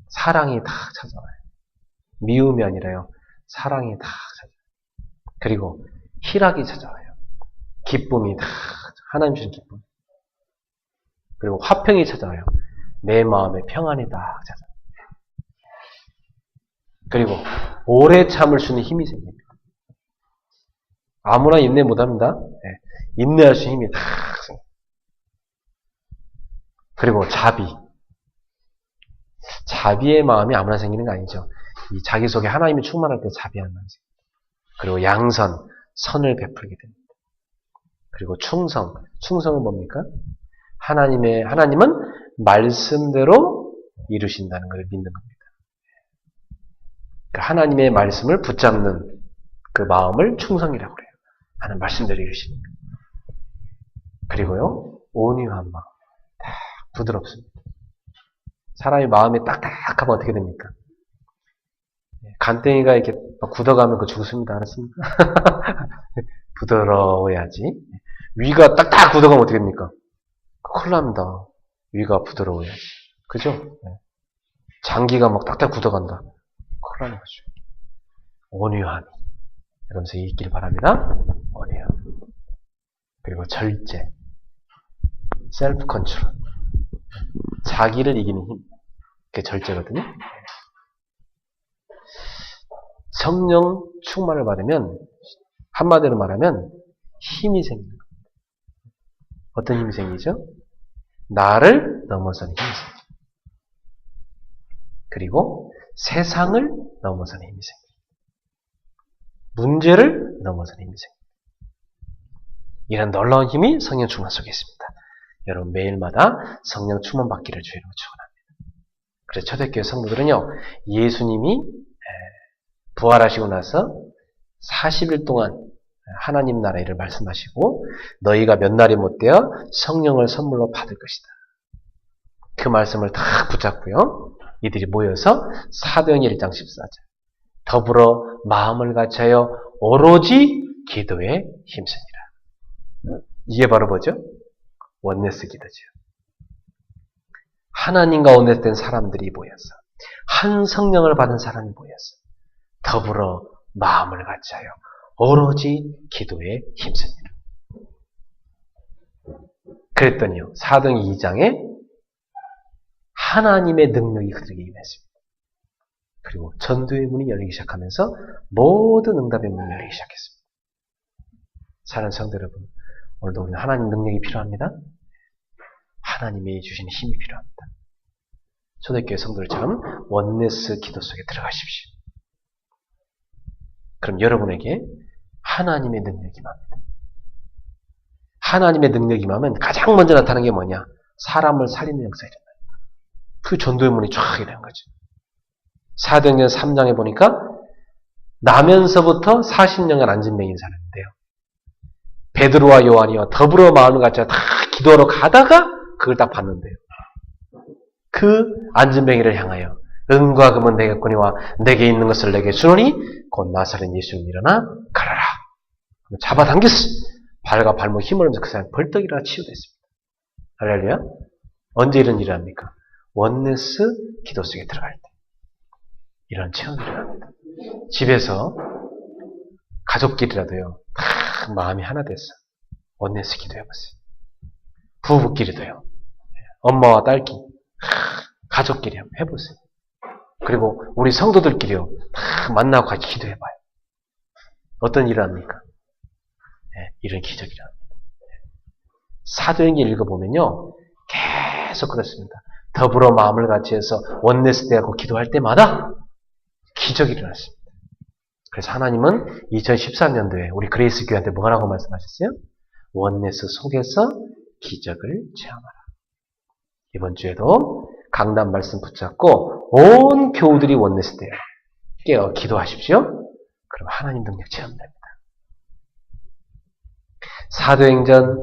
사랑이 다 찾아와요. 미움이 아니라요. 사랑이 다 찾아와요. 그리고 희락이 찾아와요. 기쁨이 다 하나님 주신 기쁨. 그리고 화평이 찾아와요. 내 마음의 평안이 다 찾아와요. 그리고 오래 참을 수 있는 힘이 생깁니다. 아무나 인내 못합니다. 네. 인내할 수 있는 힘이 다 생깁니다. 그리고 자비의 마음이 아무나 생기는 거 아니죠. 이 자기 속에 하나님이 충만할 때 자비한 마음이 생깁니다. 그리고 양선, 선을 베풀게 됩니다. 그리고 충성은 뭡니까? 하나님은 말씀대로 이루신다는 걸 믿는 겁니다. 그러니까 하나님의 말씀을 붙잡는 그 마음을 충성이라고 그래요. 하나님 말씀대로 이루시니까. 그리고요, 온유한 마음. 딱 부드럽습니다. 사람이 마음이 딱딱하면 어떻게 됩니까? 간땡이가 이렇게 굳어가면 죽습니다. 알았습니까? 부드러워야지. 위가 딱딱 굳어가면 어떻게 됩니까? 큰일 납니다. 위가 부드러워야지. 그죠? 네. 장기가 막 딱딱 굳어간다. 큰일 나는 거죠. 온유함이. 이러면서 있길 바랍니다. 온유함. 그리고 절제. 셀프 컨트롤. 자기를 이기는 힘. 그게 절제거든요. 성령 충만을 받으면 한마디로 말하면 힘이 생깁니다. 어떤 힘이 생기죠? 나를 넘어서는 힘이 생깁니다. 그리고 세상을 넘어서는 힘이 생깁니다. 문제를 넘어서는 힘이 생깁니다. 이런 놀라운 힘이 성령 충만 속에 있습니다. 여러분 매일마다 성령 충만 받기를 주의로 축원합니다. 그래서 초대교회 성도들은요, 예수님이 부활하시고 나서 40일 동안 하나님 나라의 일을 말씀하시고 너희가 몇 날이 못되어 성령을 선물로 받을 것이다. 그 말씀을 다 붙잡고요. 이들이 모여서 사도행전 1장 14절 더불어 마음을 같이하여 오로지 기도에 힘쓰니라. 이게 바로 뭐죠? 원네스 기도죠. 하나님과 원네스 된 사람들이 모여서 한 성령을 받은 사람이 모여서 더불어 마음을 같이하여 오로지 기도에 힘씁니다. 그랬더니요, 사도행전 2장에 하나님의 능력이 그들에게 임했습니다. 그리고 전도의 문이 열리기 시작하면서 모든 응답의 문이 열리기 시작했습니다. 사랑하는 성도 여러분, 오늘도 우리는 하나님 능력이 필요합니다. 하나님이 주시는 힘이 필요합니다. 초대교회 성도들처럼 원네스 기도 속에 들어가십시오. 그럼 여러분에게 하나님의 능력이 임합니다. 하나님의 능력이 임하면 가장 먼저 나타나는 게 뭐냐? 사람을 살리는 역사가 일어나요. 그 전도의 문이 쫙 되는 거죠. 사도행전 3장에 보니까 나면서부터 40년간 안진뱅이인 사람인데요. 베드로와 요한이와 더불어 마음을 같이 다 기도하러 가다가 그걸 딱 봤는데요. 그 안진뱅이를 향하여 은과 금은 내게 거니와 내게 있는 것을 내게 주노니 곧 나사렛 예수를 일어나 가라라. 잡아당겼어. 발과 발목 힘을 하면서 그 사람이 벌떡 일어나 치유됐습니다. 할렐루야. 언제 이런 일을 합니까? 원네스 기도 속에 들어갈 때. 이런 체험이 일어납니다. 집에서 가족끼리라도요. 다 마음이 하나 됐어. 원네스 기도해보세요. 부부끼리도요. 엄마와 딸끼리. 가족끼리 한번 해보세요. 그리고 우리 성도들끼리요. 다 만나고 같이 기도해봐요. 어떤 일을 합니까? 네, 이런 기적이 일어납니다. 사도행전 읽어보면요. 계속 그렇습니다. 더불어 마음을 같이 해서 원네스 대하고 기도할 때마다 기적이 일어났습니다. 그래서 하나님은 2013년도에 우리 그레이스 교회한테 뭐라고 말씀하셨어요? 원네스 속에서 기적을 체험하라. 이번 주에도 강단 말씀 붙잡고 온 교우들이 원네스 대하여 깨어 기도하십시오. 그럼 하나님 능력 체험됩니다. 사도행전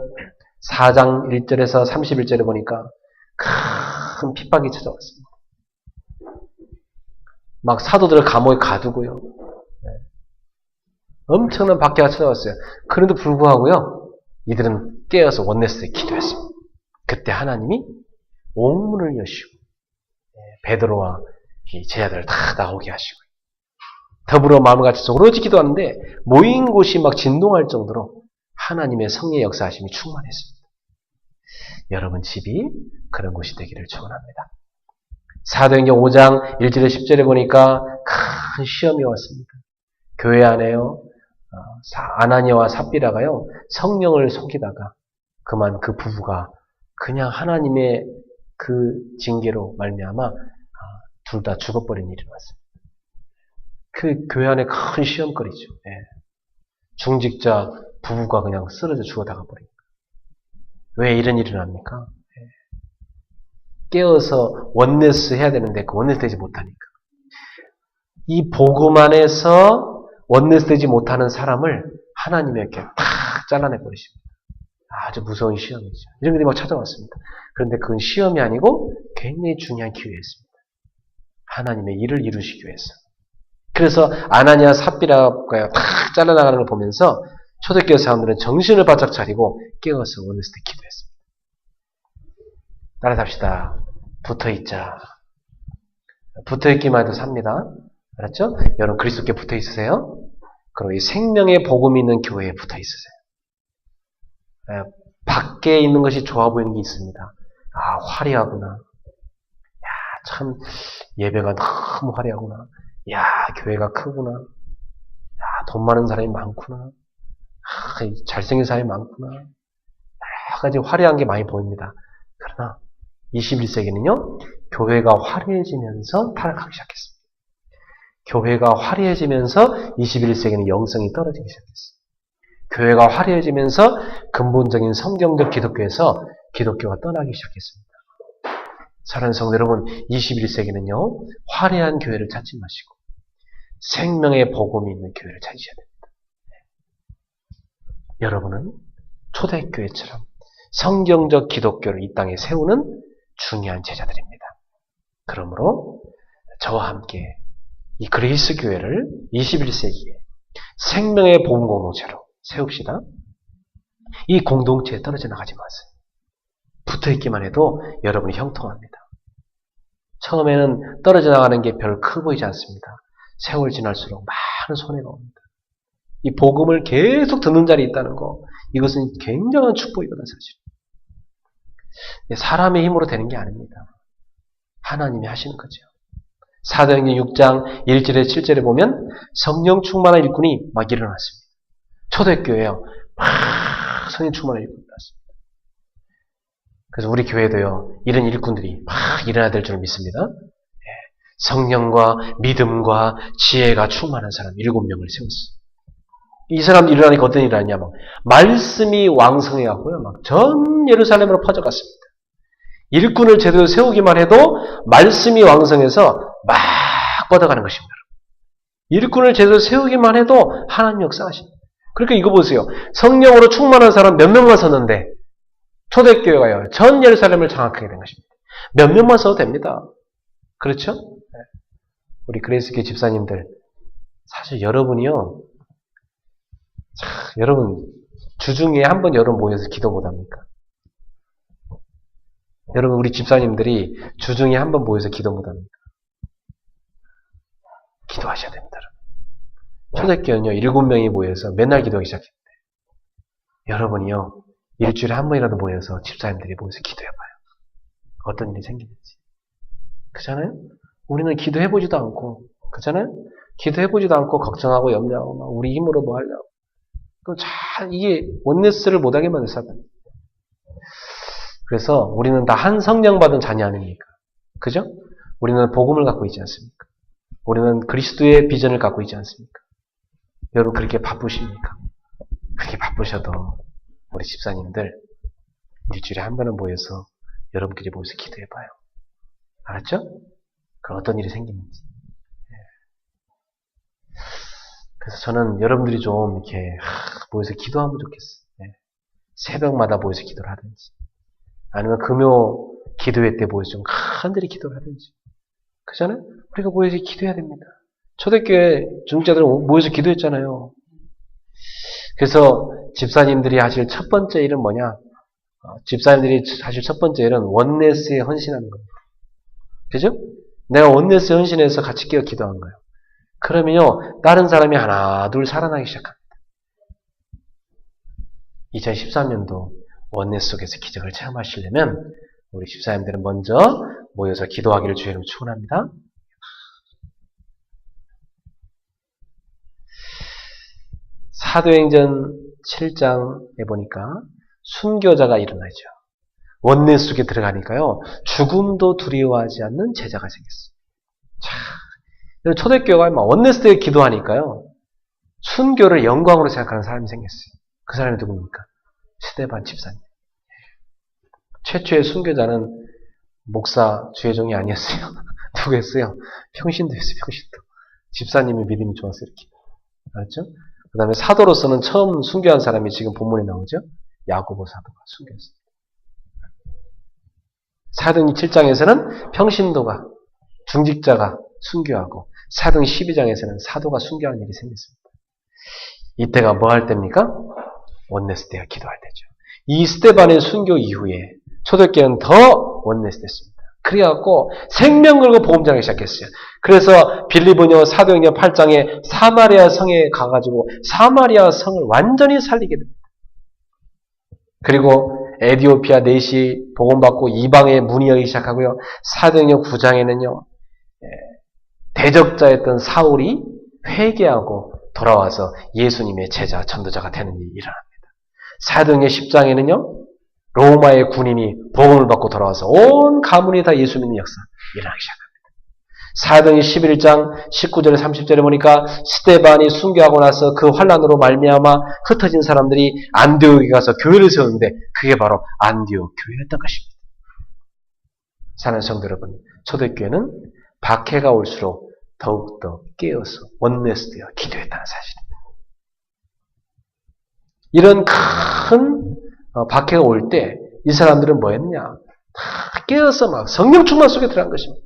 4장 1절에서 31절에 보니까 큰 핍박이 찾아왔습니다. 막 사도들을 감옥에 가두고요. 엄청난 박해가 찾아왔어요. 그런데도 불구하고요. 이들은 깨어서 원네스에 기도했습니다. 그때 하나님이 옥문을 여시고 베드로와 제자들을 다 나오게 하시고 더불어 마음을 같이 오로지 기도하는데 모인 곳이 막 진동할 정도로 하나님의 성령의 역사하심이 충만했습니다. 여러분 집이 그런 곳이 되기를 축원합니다. 사도행전 5장 1절에 10절에 보니까 큰 시험이 왔습니다. 교회 안에요. 아나니아와 삽비라가요. 성령을 속이다가 그만 그 부부가 그냥 하나님의 그 징계로 말미암아 둘 다 죽어버린 일이 왔습니다. 그 교회 안에 큰 시험거리죠. 중직자 부부가 그냥 쓰러져 죽어다가 버립니다. 왜 이런 일이 납니까? 깨어서 원네스 해야 되는데 그 원네스 되지 못하니까. 이 복음 안에서 원네스 되지 못하는 사람을 하나님이 이렇게 탁 잘라내 버리십니다. 아주 무서운 시험이죠. 이런 것들이 막 찾아왔습니다. 그런데 그건 시험이 아니고 굉장히 중요한 기회였습니다. 하나님의 일을 이루시기 위해서. 그래서 아나니아 삽비라가 탁 잘라나가는 걸 보면서 초대교회 사람들은 정신을 바짝 차리고 깨어서 원네스 때 기도했습니다. 따라잡시다. 붙어있자. 붙어있기만 해도 삽니다. 알았죠? 여러분 그리스도께 붙어있으세요. 그리고 이 생명의 복음이 있는 교회에 붙어있으세요. 밖에 있는 것이 좋아 보이는 게 있습니다. 아, 화려하구나. 야, 참 예배가 너무 화려하구나. 야, 교회가 크구나. 야, 돈 많은 사람이 많구나. 아, 잘생긴 사람이 많구나. 여러 가지 화려한 게 많이 보입니다. 그러나 21세기는요. 교회가 화려해지면서 타락하기 시작했습니다. 교회가 화려해지면서 21세기는 영성이 떨어지기 시작했어요. 교회가 화려해지면서 근본적인 성경적 기독교에서 기독교가 떠나기 시작했습니다. 사랑하는 성도 여러분, 21세기는요. 화려한 교회를 찾지 마시고 생명의 복음이 있는 교회를 찾으셔야 됩니다. 여러분은 초대교회처럼 성경적 기독교를 이 땅에 세우는 중요한 제자들입니다. 그러므로 저와 함께 이 그리스 교회를 21세기에 생명의 복음 공동체로 세웁시다. 이 공동체에 떨어져 나가지 마세요. 붙어있기만 해도 여러분이 형통합니다. 처음에는 떨어져 나가는 게 별 커 보이지 않습니다. 세월 지날수록 많은 손해가 옵니다. 이 복음을 계속 듣는 자리에 있다는 거, 이것은 굉장한 축복이거든요, 사실. 사람의 힘으로 되는 게 아닙니다. 하나님이 하시는 거죠. 사도행전 6장 1절에 7절에 보면 성령 충만한 일꾼이 막 일어났습니다. 초대교회요. 막 성령 충만을 일어났습니다. 그래서 우리 교회도요, 이런 일꾼들이 막 일어나야 될 줄 믿습니다. 성령과 믿음과 지혜가 충만한 사람 7명을 세웠어요. 이 사람들 일어나니까 어떤 일이 하냐, 말씀이 왕성해갖고요, 전 예루살렘으로 퍼져갔습니다. 일꾼을 제대로 세우기만 해도 말씀이 왕성해서 막 뻗어가는 것입니다. 일꾼을 제대로 세우기만 해도 하나님 역사하십니다. 그러니까 이거 보세요. 성령으로 충만한 사람 몇 명만 섰는데 초대교회가요, 전 예루살렘을 장악하게 된 것입니다. 몇 명만 써도 됩니다. 그렇죠? 우리 그레이스교회 집사님들, 사실 여러분이요, 여러분 주중에 한 번 여러분 모여서 기도 못합니까? 여러분 우리 집사님들이 주중에 한 번 모여서 기도 못합니까? 기도하셔야 됩니다. 초대교회는요, 7명이 모여서 맨날 기도하기 시작했는데 여러분이요, 일주일에 한 번이라도 모여서 집사님들이 모여서 기도해봐요. 어떤 일이 생기는지. 그렇잖아요? 우리는 기도해보지도 않고, 그렇잖아요? 기도해보지도 않고 걱정하고 염려하고 막 우리 힘으로 뭐 하려고. 이게 원네스를 못하게 만든 사단. 그래서 우리는 다 한 성령 받은 자녀 아닙니까? 그죠? 우리는 복음을 갖고 있지 않습니까? 우리는 그리스도의 비전을 갖고 있지 않습니까? 여러분 그렇게 바쁘십니까? 그렇게 바쁘셔도 우리 집사님들 일주일에 한 번은 모여서 여러분끼리 모여서 기도해봐요. 알았죠? 그럼 어떤 일이 생기는지. 그래서 저는 여러분들이 좀 이렇게 모여서 기도하면 좋겠어요. 새벽마다 모여서 기도를 하든지, 아니면 금요 기도회 때 모여서 좀 간절히 기도를 하든지. 그렇잖아요? 우리가 모여서 기도해야 됩니다. 초대교회 중직자들은 모여서 기도했잖아요. 그래서 집사님들이 하실 첫 번째 일은 뭐냐? 집사님들이 하실 첫 번째 일은 원네스에 헌신하는 겁니다. 그죠? 내가 원네스에 헌신해서 같이 끼어 기도한 거예요. 그러면요, 다른 사람이 하나, 둘 살아나기 시작합니다. 2013년도 원네스 속에서 기적을 체험하시려면 우리 집사님들은 먼저 모여서 기도하기를 주의로 축원합니다. 사도행전 7장에 보니까 순교자가 일어나죠. 원네스 속에 들어가니까요, 죽음도 두려워하지 않는 제자가 생겼어요. 자, 초대교회가 원네스 때 기도하니까요, 순교를 영광으로 생각하는 사람이 생겼어요. 그 사람이 누굽니까? 스데반 집사님. 최초의 순교자는 목사 주혜종이 아니었어요. 누구였어요? 평신도였어요. 평신도. 집사님의 믿음이 좋아서 이렇게. 알았죠? 그 다음에 사도로서는 처음 순교한 사람이 지금 본문에 나오죠? 야고보 사도가 순교했습니다. 사도행 7장에서는 평신도가, 중직자가 순교하고, 사도행 12장에서는 사도가 순교한 일이 생겼습니다. 이때가 뭐 할 때입니까? 원네스 때가 기도할 때죠. 이 스데반의 순교 이후에 초대교회는 더 원네스 됐습니다. 그래갖고 생명 걸고 복음 전하기 시작했어요. 그래서 빌립보서 사도행전 8장에 사마리아 성에 가가지고 사마리아 성을 완전히 살리게 됩니다. 그리고 에디오피아 넷이 복음받고 이방의 문이 열리기 시작하고요. 사도행전 9장에는요. 대적자였던 사울이 회개하고 돌아와서 예수님의 제자, 전도자가 되는 일이 일어납니다. 사도행전 10장에는요. 로마의 군인이 복음을 받고 돌아와서 온 가문이 다 예수 믿는 역사 일어나기 시작합니다. 사도행전 11장 19절 30절에 보니까 스데반이 순교하고 나서 그 환난으로 말미암아 흩어진 사람들이 안디옥에 가서 교회를 세우는데 그게 바로 안디옥 교회였던 것입니다. 사랑하는 성도 여러분, 초대교회는 박해가 올수록 더욱더 깨어서 원네스되어 기도했다는 사실입니다. 이런 큰 박해가 올 때 이 사람들은 뭐 했느냐? 다 깨어서 막 성령 충만 속에 들어간 것입니다.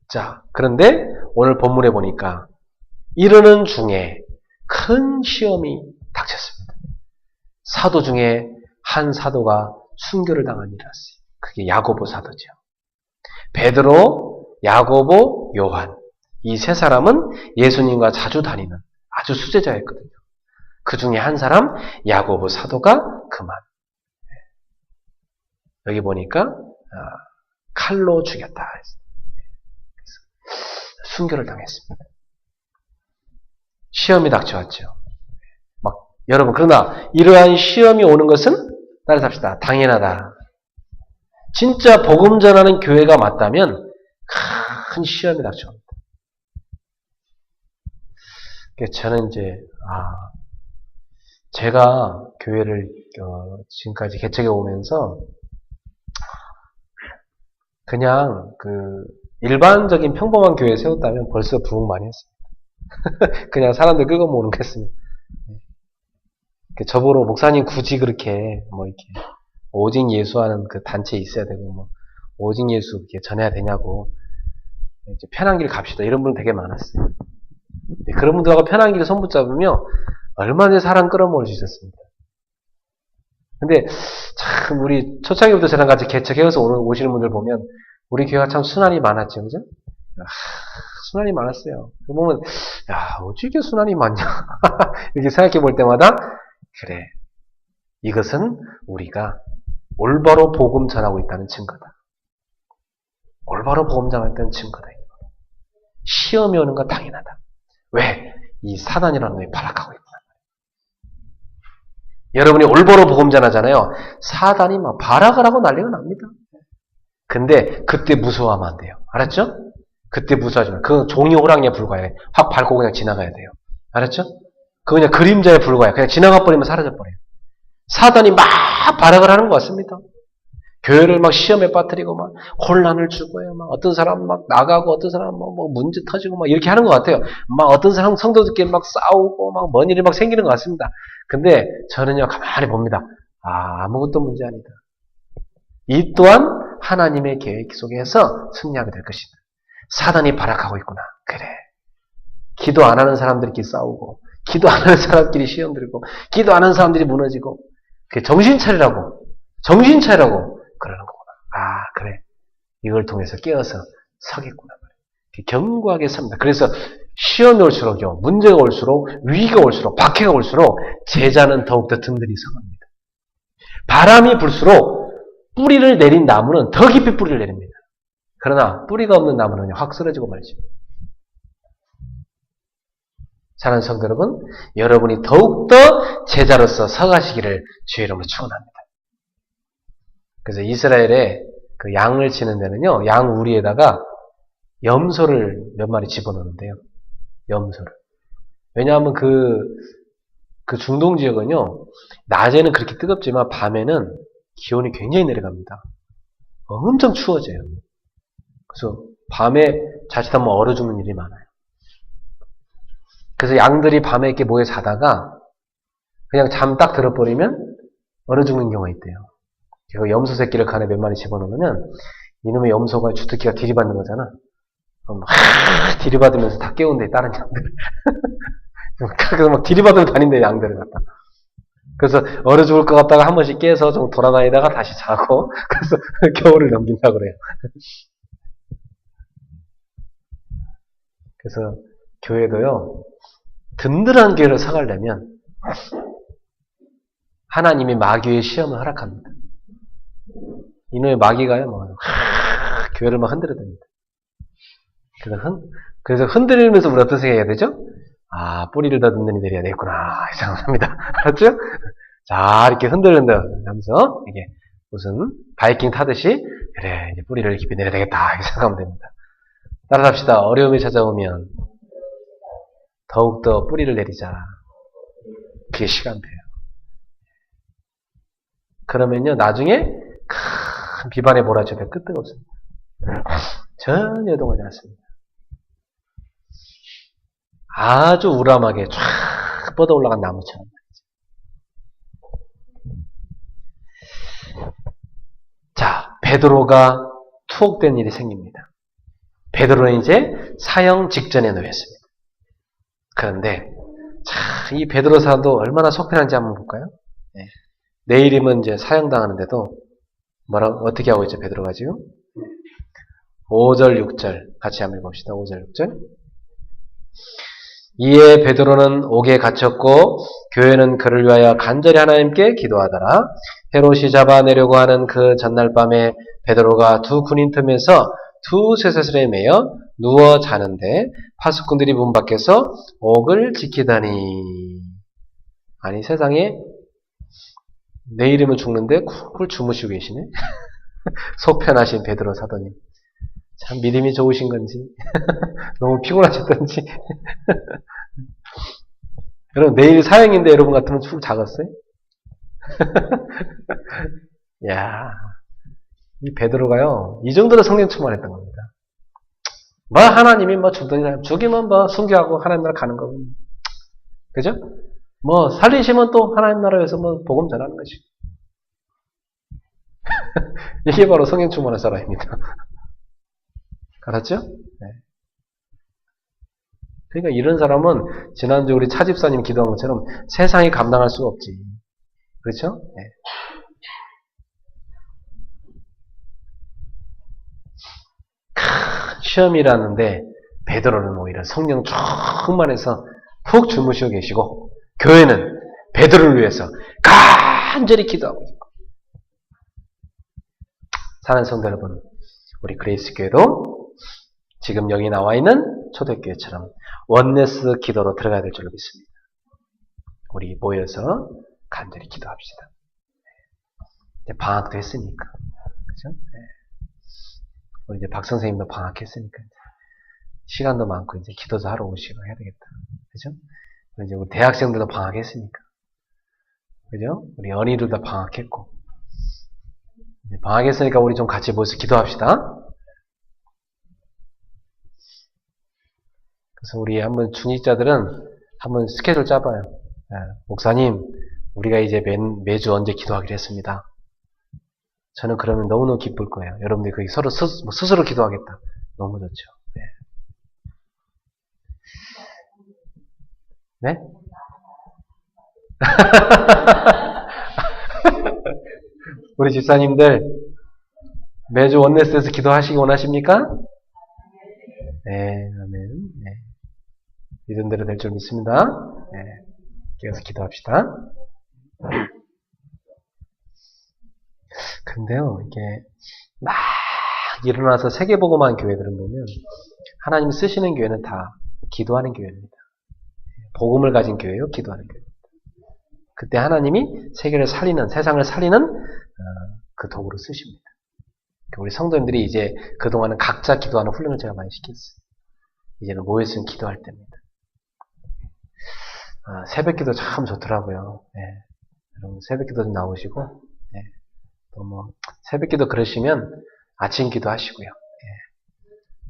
자, 그런데 오늘 본문에 보니까 이러는 중에 큰 시험이 닥쳤습니다. 사도 중에 한 사도가 순교를 당한 일이 났어요. 그게 야고보 사도죠. 베드로, 야고보, 요한. 이 세 사람은 예수님과 자주 다니는 아주 수제자였거든요. 그 중에 한 사람, 야고보 사도가 그만. 여기 보니까 칼로 죽였다. 순교를 당했습니다. 시험이 닥쳐왔죠. 막 여러분, 그러나 이러한 시험이 오는 것은 따라서 합시다. 당연하다. 진짜 복음 전하는 교회가 맞다면 큰 시험이 닥쳐옵니다. 저는 이제 제가 교회를 지금까지 개척해 오면서 그냥 일반적인 평범한 교회 세웠다면 벌써 부흥 많이 했습니다. 그냥 사람들 끌고 모으는 거 했습니다. 저보러 목사님 굳이 그렇게 이렇게 오직 예수하는 그 단체에 있어야 되고 오직 예수 이렇게 전해야 되냐고 이제 편한 길 갑시다 이런 분 되게 많았어요. 그런 분들하고 편한 길을 손붙잡으며 얼마나 사람 끌어모을 수 있었습니다. 근데 참 우리 초창기부터 저랑 같이 개척해서 오시는 분들 보면 우리 교회가 참 순환이 많았죠, 그죠? 순환이 많았어요. 보면 어찌게 순환이 많냐 이렇게 생각해 볼 때마다 그래, 이것은 우리가 올바로 복음 전하고 있다는 증거다. 올바로 복음 전하고 있다는 증거다. 시험이 오는 건 당연하다. 왜? 이 사단이라는 놈이 발악하고 있구나. 여러분이 올바로 복음 전하잖아요. 사단이 막 발악을 하고 난리가 납니다. 근데 그때 무서워하면 안 돼요. 알았죠? 그때 무서워하지 마. 그건 종이 호랑이에 불과해. 확 밟고 그냥 지나가야 돼요. 알았죠? 그거 그냥 그림자에 불과해. 그냥 지나가 버리면 사라져 버려요. 사단이 막 발악을 하는 것 같습니다. 교회를 막 시험에 빠뜨리고 막 혼란을 주고요. 막 어떤 사람 막 나가고 어떤 사람 뭐 문제 터지고 막 이렇게 하는 것 같아요. 막 어떤 사람 성도들끼리 막 싸우고 막 뭔 일이 막 생기는 것 같습니다. 근데 저는요 가만히 봅니다. 아무것도 문제 아니다. 이 또한 하나님의 계획 속에서 승리하게 될 것이다. 사단이 발악하고 있구나. 그래. 기도 안 하는 사람들끼리 싸우고 기도 안 하는 사람끼리 시험 들고 기도 안 하는 사람들이 무너지고 정신 차리라고 그러는 거구나. 그래. 이걸 통해서 깨어서 서겠구나. 견고하게 섭니다. 그래서 시험이 올수록요, 문제가 올수록, 위기가 올수록, 박해가 올수록 제자는 더욱더 든든히 서갑니다. 바람이 불수록 뿌리를 내린 나무는 더 깊이 뿌리를 내립니다. 그러나 뿌리가 없는 나무는 확 쓰러지고 말죠. 사랑하는 성도 여러분, 여러분이 더욱더 제자로서 서가시기를 주의 이름으로 축원합니다. 그래서 이스라엘에 그 양을 치는 데는요, 양 우리에다가 염소를 몇 마리 집어넣는데요. 염소를. 왜냐하면 그 중동 지역은요, 낮에는 그렇게 뜨겁지만 밤에는 기온이 굉장히 내려갑니다. 엄청 추워져요. 그래서 밤에 자칫하면 얼어 죽는 일이 많아요. 그래서 양들이 밤에 이렇게 모여 자다가 그냥 잠 딱 들어버리면 얼어 죽는 경우가 있대요. 그 염소 새끼를 간에 몇 마리 집어넣으면 이놈의 염소가 주특기가 들이받는 거잖아. 들이받으면서 다 깨운대 다른 양들. 그래서 막 들이받으면 다닌대 양들을 갖다. 그래서 얼어 죽을 것 같다가 한 번씩 깨서 좀 돌아다니다가 다시 자고 그래서 겨울을 넘긴다고 그래요. 그래서 교회도요 든든한 교회를 서가려면 하나님이 마귀의 시험을 허락합니다. 이놈의 마귀가요 교회를 막 흔들어댑니다. 그래서 흔들리면서 우리 어떤 생각해야 되죠? 뿌리를 더 든든히 내려야 되겠구나 이 생각합니다. 알았죠? 자 이렇게 흔들면서 이게 무슨 바이킹 타듯이 그래 이제 뿌리를 깊이 내려야 되겠다 이렇게 생각하면 됩니다. 따라합시다. 어려움이 찾아오면 더욱더 뿌리를 내리자. 그게 시간돼요. 그러면요 나중에 큰 비반에 몰아쳐도 끝도 없습니다. 전혀 동하지 않습니다. 아주 우람하게 쫙 뻗어 올라간 나무처럼. 자, 베드로가 투옥된 일이 생깁니다. 베드로는 이제 사형 직전에 놓였습니다. 그런데 이 베드로 사도 얼마나 속편한지 한번 볼까요? 네. 내일이면 이제 사형당하는데도 어떻게 하고 있죠, 베드로가 지금? 5절, 6절 같이 한번 봅시다. 5절, 6절. 이에 베드로는 옥에 갇혔고 교회는 그를 위하여 간절히 하나님께 기도하더라. 헤롯이 잡아내려고 하는 그 전날 밤에 베드로가 두 군인 틈에서 두 쇠사슬에 매여 누워 자는데 파수꾼들이 문 밖에서 옥을 지키다니. 아니 세상에 내일이면 죽는데 쿨쿨 주무시고 계시네. 속 편하신 베드로 사도님. 참 믿음이 좋으신 건지 너무 피곤하셨던지. 여러분 내일 사형인데 여러분 같으면 쭉 자갔어요? 야, 이 베드로가요 이 정도로 성령 충만했던 겁니다. 뭐 하나님이 뭐 죽이면 뭐 순교하고 하나님 나라 가는 거고, 그죠? 뭐 살리시면 또 하나님 나라에서 뭐 복음 전하는 것이. 이게 바로 성령 충만한 사람입니다. 알았죠? 네. 그러니까 이런 사람은 지난주 우리 차집사님 기도한 것처럼 세상이 감당할 수가 없지. 그렇죠? 네. 시험이라는데 베드로는 오히려 성령 충만해서 푹 주무시고 계시고, 교회는 베드로를 위해서 간절히 기도하고 있고. 사랑하는 성도 여러분, 우리 그레이스 교회도 지금 여기 나와 있는 초대교회처럼 원네스 기도로 들어가야 될 줄로 믿습니다. 우리 모여서 간절히 기도합시다. 이제 방학도 했으니까, 그죠? 네. 우리 이제 박 선생님도 방학했으니까 시간도 많고 이제 기도도 하러 오시고 해야 되겠다, 그죠? 이제 우리 대학생들도 방학했으니까, 그죠? 우리 어린이들도 방학했고, 이제 방학했으니까 우리 좀 같이 모여서 기도합시다. 그래서 우리 한번 중직자들은 한번 스케줄 짜봐요. 목사님, 우리가 이제 매주 언제 기도하기로 했습니다. 저는 그러면 너무너무 기쁠 거예요. 여러분들이 거기 서로 스스로 기도하겠다. 너무 좋죠. 네? 네? 우리 집사님들 매주 원네스에서 기도하시기 원하십니까? 네, 아멘. 네. 믿은 대로 될 줄 믿습니다. 네. 계속 기도합시다. 근데요, 이게 막 일어나서 세계복음한 교회들은 보면 하나님 쓰시는 교회는 다 기도하는 교회입니다. 복음을 가진 교회요, 기도하는 교회입니다. 그때 하나님이 세계를 살리는, 세상을 살리는 그 도구로 쓰십니다. 우리 성도님들이 이제 그동안은 각자 기도하는 훈련을 제가 많이 시켰어요. 이제는 모였으면 기도할 때입니다. 새벽 기도 참 좋더라고요. 네. 여러분 새벽 기도 좀 나오시고, 네. 또 뭐 새벽 기도 그러시면 아침 기도 하시고요. 네.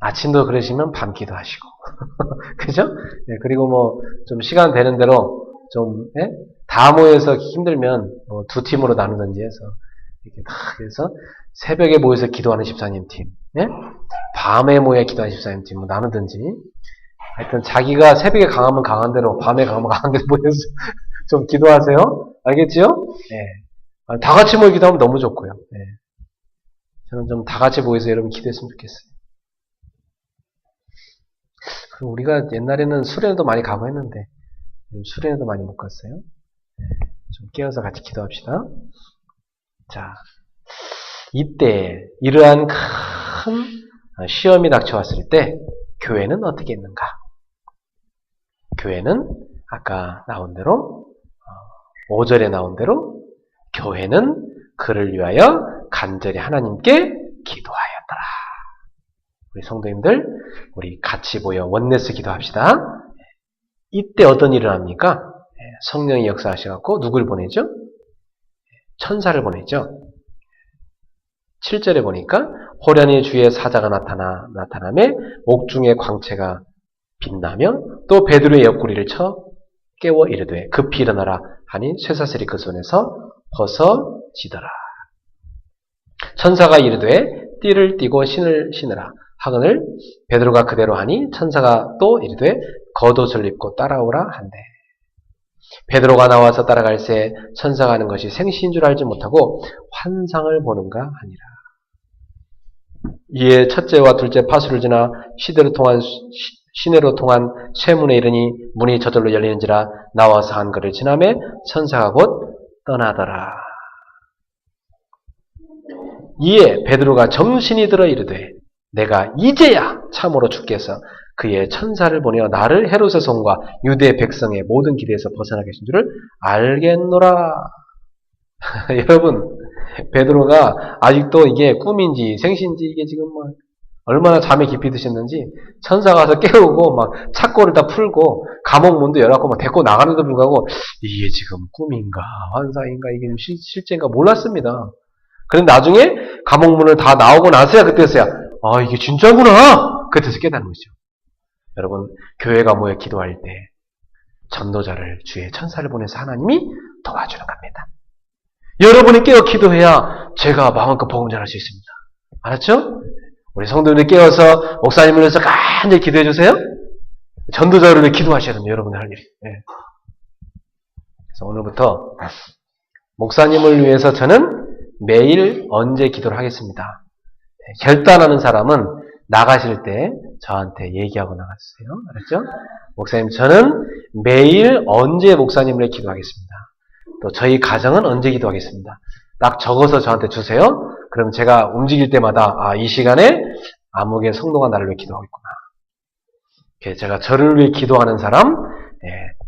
아침도 그러시면 밤 기도 하시고. 그죠? 네. 그리고 뭐 좀 시간 되는 대로 좀, 네? 다 모여서 힘들면 두 팀으로 나누든지 해서 이렇게 다 해서 새벽에 모여서 기도하는 집사님 팀, 네? 밤에 모여 기도하는 집사님 팀 나누든지. 하여튼 자기가 새벽에 강하면 강한 대로, 밤에 강하면 강한 대로 모여서 좀 기도하세요. 알겠지요? 네. 다 같이 모여 기도하면 너무 좋고요. 네. 저는 좀 다 같이 모여서 여러분 기도했으면 좋겠어요. 그리고 우리가 옛날에는 수련회도 많이 가고 했는데 수련회도 많이 못 갔어요. 네. 좀 깨어서 같이 기도합시다. 자, 이때 이러한 큰 시험이 닥쳐왔을 때 교회는 어떻게 했는가? 교회는 아까 나온 대로 5절에 나온 대로 교회는 그를 위하여 간절히 하나님께 기도하였더라. 우리 성도님들 우리 같이 모여 원네스 기도합시다. 이때 어떤 일을 합니까? 성령이 역사하셔갖고 누굴 보내죠? 천사를 보내죠. 7절에 보니까 호련히 주의 사자가 나타나며 옥중의 광채가 빛나며 또 베드로의 옆구리를 쳐 깨워 이르되 급히 일어나라 하니 쇠사슬이 그 손에서 벗어지더라. 천사가 이르되 띠를 띠고 신을 신으라 하거늘 베드로가 그대로 하니 천사가 또 이르되 겉옷을 입고 따라오라 한대. 베드로가 나와서 따라갈새 천사가 하는 것이 생시인 줄 알지 못하고 환상을 보는가 하니라. 이에 첫째와 둘째 파수를 지나 시내로 통한 쇠문에 이르니 문이 저절로 열리는지라 나와서 한 그를 지나매 천사가 곧 떠나더라. 이에 베드로가 정신이 들어 이르되 내가 이제야 참으로 주께서 그의 천사를 보내어 나를 헤롯의 손과 유대 백성의 모든 기대에서 벗어나게 하신 줄을 알겠노라. 여러분, 베드로가 아직도 이게 꿈인지 생신지 이게 지금 뭐 얼마나 잠에 깊이 드셨는지 천사가 와서 깨우고 막 착고를 다 풀고 감옥 문도 열었고 막 데리고 나가는데도 불구하고 이게 지금 꿈인가 환상인가 이게 실제인가 몰랐습니다. 그런데 나중에 감옥 문을 다 나오고 나서야 그때서야 아 이게 진짜구나 그때서 깨닫는 거죠. 여러분 교회가 모여 기도할 때 전도자를 주의 천사를 보내서 하나님이 도와주는 겁니다. 여러분이 깨어 기도해야 제가 마음껏 복음 전할 수 있습니다. 알았죠? 우리 성도님들 깨어서 목사님을 위해서 간절히 기도해 주세요. 전도자를 위해 기도하셔야 됩니다. 여러분이 할 일이. 네. 그래서 오늘부터 목사님을 위해서 저는 매일 언제 기도를 하겠습니다. 결단하는 사람은 나가실 때 저한테 얘기하고 나가주세요. 알았죠? 목사님 저는 매일 언제 목사님을 위해 기도하겠습니다. 또 저희 가정은 언제 기도하겠습니다. 딱 적어서 저한테 주세요. 그럼 제가 움직일 때마다 이 시간에 아무개 성도가 나를 위해 기도하고 있구나. 제가 저를 위해 기도하는 사람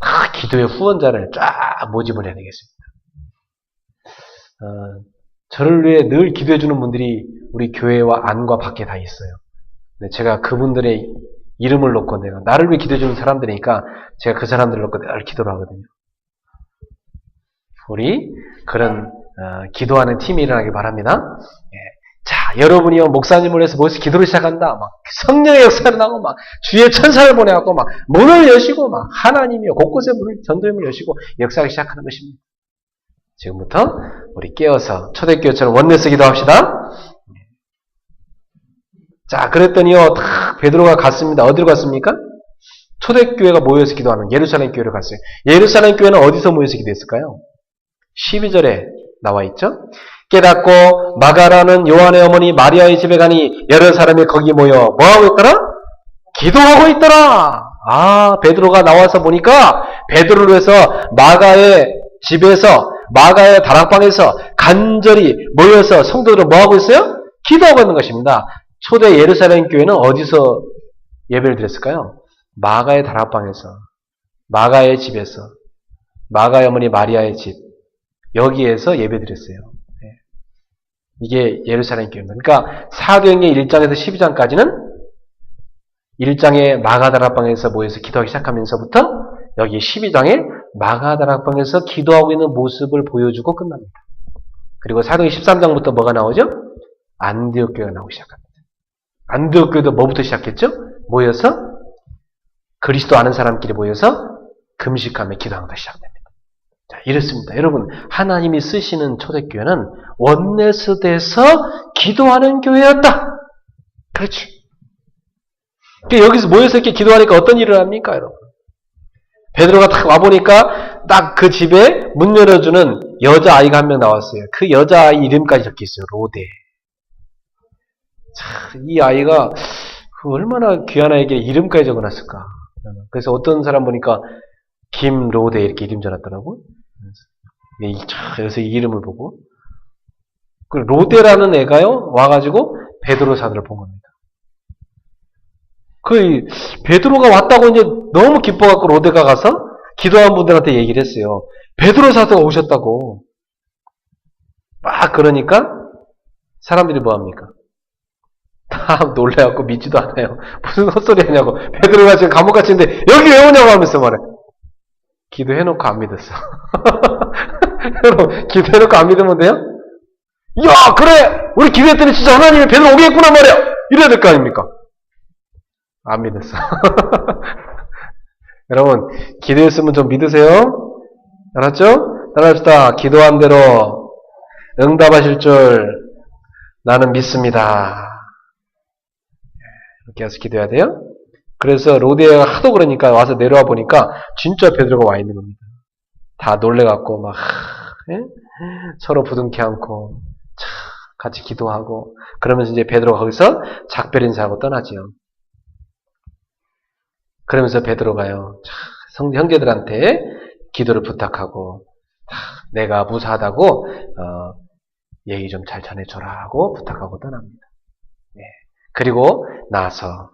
다 기도의 후원자를 쫙 모집을 해야 되겠습니다. 저를 위해 늘 기도해 주는 분들이 우리 교회와 안과 밖에 다 있어요. 근데 제가 그분들의 이름을 놓고 내가 나를 위해 기도해 주는 사람들이니까 제가 그 사람들을 놓고 늘 기도를 하거든요. 우리 그런 기도하는 팀이 일어나길 바랍니다. 자, 여러분이요 목사님을 위해서 모여서 기도를 시작한다. 막 성령의 역사를 나고 막 주의 천사를 보내갖고 막 문을 여시고 막 하나님이요 곳곳에 문을 전도의 문을 여시고 역사하기 시작하는 것입니다. 지금부터 우리 깨어서 초대교회처럼 원내스 기도합시다. 자, 그랬더니요 탁 베드로가 갔습니다. 어디로 갔습니까? 초대교회가 모여서 기도하는 예루살렘 교회로 갔어요. 예루살렘 교회는 어디서 모여서 기도했을까요? 12절에 나와 있죠. 깨닫고 마가라는 요한의 어머니 마리아의 집에 가니 여러 사람이 거기 모여 뭐하고 있더라? 기도하고 있더라. 베드로가 나와서 보니까 베드로를 위해서 마가의 집에서 마가의 다락방에서 간절히 모여서 성도들은 뭐하고 있어요? 기도하고 있는 것입니다. 초대 예루살렘 교회는 어디서 예배를 드렸을까요? 마가의 다락방에서 마가의 집에서 마가의 어머니 마리아의 집 여기에서 예배드렸어요. 이게 예루살렘 교회입니다. 그러니까 사도행전 1장에서 12장까지는 1장의 마가다락방에서 모여서 기도하기 시작하면서부터 여기 12장에 마가다락방에서 기도하고 있는 모습을 보여주고 끝납니다. 그리고 사도행전 13장부터 뭐가 나오죠? 안디옥 교회가 나오기 시작합니다. 안디옥 교회도 뭐부터 시작했죠? 모여서 그리스도 아는 사람끼리 모여서 금식하며 기도하는 것이 시작됩니다. 자, 이렇습니다. 여러분, 하나님이 쓰시는 초대교회는 원내스돼서 기도하는 교회였다. 그렇지. 여기서 모여서 이렇게 기도하니까 어떤 일을 합니까, 여러분? 베드로가 딱 와보니까 딱 그 집에 문 열어주는 여자아이가 한 명 나왔어요. 그 여자아이 이름까지 적혀 있어요. 로데. 자, 이 아이가 얼마나 귀한 아이에게 이름까지 적어놨을까. 그래서 어떤 사람 보니까 김로데 이렇게 이름 적어놨더라고. 그래서 이 이름을 보고 그 로데라는 애가요 와가지고 베드로 사도를 본 겁니다. 그 베드로가 왔다고 이제 너무 기뻐갖고 로데가 가서 기도한 분들한테 얘기를 했어요. 베드로 사도가 오셨다고. 막 그러니까 사람들이 뭐합니까? 다 놀래갖고 믿지도 않아요. 무슨 헛소리 하냐고. 베드로가 지금 감옥 갇힌데 여기 왜 오냐고 하면서 말해. 기도해놓고 안 믿었어. 여러분, 기도해놓고 안 믿으면 돼요? 야, 그래! 우리 기도했더니 진짜 하나님이 베드로 오겠구나 말이야! 이래야 될 거 아닙니까? 안 믿었어. 여러분, 기도했으면 좀 믿으세요? 알았죠? 따라합시다. 기도한 대로 응답하실 줄 나는 믿습니다. 이렇게 해서 기도해야 돼요? 그래서 로데가 하도 그러니까 와서 내려와 보니까 진짜 베드로가 와 있는 겁니다. 다 놀래갖고 막 서로 부둥켜 안고 같이 기도하고 그러면서 이제 베드로가 거기서 작별 인사하고 떠나지요. 그러면서 베드로가요 형제들한테 기도를 부탁하고 내가 무사하다고 얘기 좀 잘 전해줘라 하고 부탁하고 떠납니다. 그리고 나서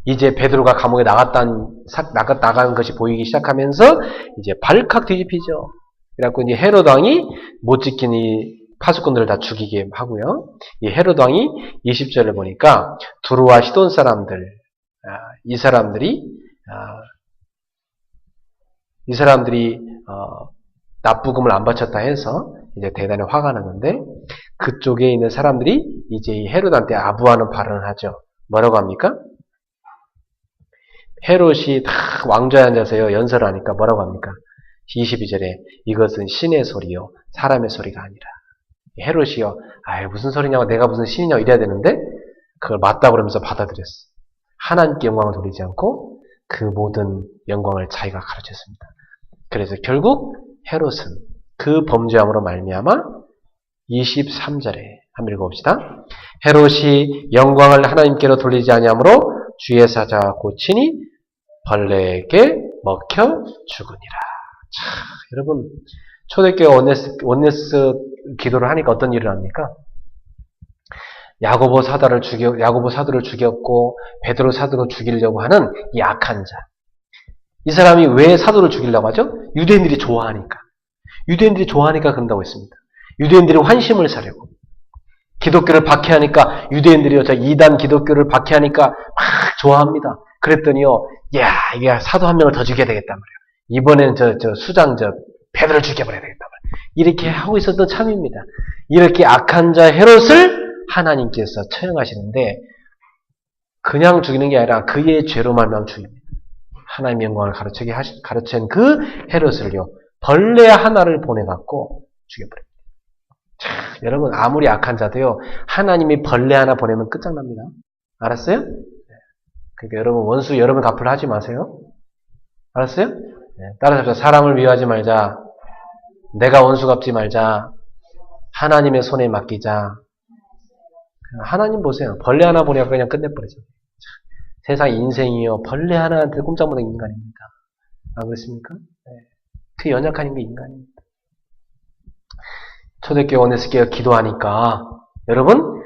이제 베드로가 감옥에 나간 것이 보이기 시작하면서 이제 발칵 뒤집히죠. 그래갖고 이제 헤롯 왕이 못 지킨 이 파수꾼들을 다 죽이게 하고요. 이 헤롯 왕이 20절을 보니까 두루와 시돈 사람들, 이 사람들이 납부금을 안 바쳤다 해서 이제 대단히 화가 나는데 그쪽에 있는 사람들이 이제 이 헤롯한테 아부하는 발언을 하죠. 뭐라고 합니까? 헤롯이 다 왕좌에 앉아서요 연설을 하니까 뭐라고 합니까? 22절에 이것은 신의 소리요 사람의 소리가 아니라. 헤롯이요 무슨 소리냐고 내가 무슨 신이냐고 이래야 되는데 그걸 맞다고 그러면서 받아들였어. 하나님께 영광을 돌리지 않고 그 모든 영광을 자기가 가르쳤습니다. 그래서 결국 헤롯은 그 범죄함으로 말미암아 23절에 한번 읽어봅시다. 헤롯이 영광을 하나님께로 돌리지 아니하므로 주의 사자가 고치니 벌레에게 먹혀 죽으니라. 자, 여러분 초대교회 원네스 기도를 하니까 어떤 일을 합니까? 야고보 사도를 죽였고 베드로 사도를 죽이려고 하는 이 악한 자. 이 사람이 왜 사도를 죽이려고 하죠? 유대인들이 좋아하니까. 유대인들이 좋아하니까 그런다고 했습니다. 유대인들이 환심을 사려고. 기독교를 박해하니까 유대인들이요 저 이단 기독교를 박해하니까 막 좋아합니다. 그랬더니요, 이게 사도 한 명을 더 죽여야 되겠단 말이에요. 이번에는 수장 베드로를 죽여버려야 되겠단 말이에요. 이렇게 하고 있었던 참입니다. 이렇게 악한 자 헤롯을 하나님께서 처형하시는데 그냥 죽이는 게 아니라 그의 죄로 말미암아 죽입니다. 하나님의 영광을 가르친 그 헤롯을요 벌레 하나를 보내갖고 죽여버립니다. 자, 여러분 아무리 악한 자도요 하나님이 벌레 하나 보내면 끝장납니다. 알았어요? 그러니까 여러분 원수 여러분 갚으려 하지 마세요. 알았어요? 따라잡자. 사람을 미워하지 말자. 내가 원수 갚지 말자. 하나님의 손에 맡기자. 하나님 보세요. 벌레 하나 보내고 그냥 끝내버리죠. 세상 인생이요 벌레 하나한테 꼼짝 못하는 인간입니다. 안 그렇습니까? 그 연약한 게 인간입니다. 초대교회 원네스교회 기도하니까 여러분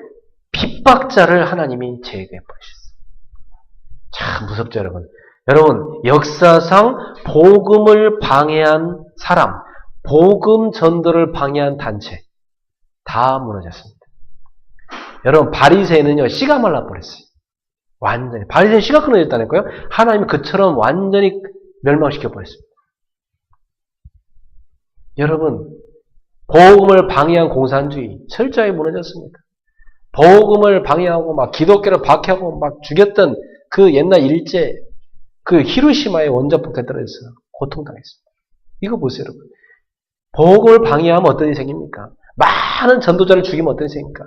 핍박자를 하나님이 제거해 버리셨어요. 참 무섭죠 여러분. 여러분 역사상 복음을 방해한 사람, 복음 전도를 방해한 단체 다 무너졌습니다. 여러분 바리새인은요 씨가 말라버렸어요. 완전히 바리새인 씨가 끊어졌다니까요. 하나님이 그처럼 완전히 멸망시켜 버렸습니다. 여러분 복음을 방해한 공산주의 철저히 무너졌습니다. 복음을 방해하고 막 기독교를 박해하고 막 죽였던 그 옛날 일제 그 히로시마의 원자폭탄에 떨어져서 고통당했습니다. 이거 보세요 여러분. 복음을 방해하면 어떤 일이 생깁니까? 많은 전도자를 죽이면 어떤 일이 생깁니까?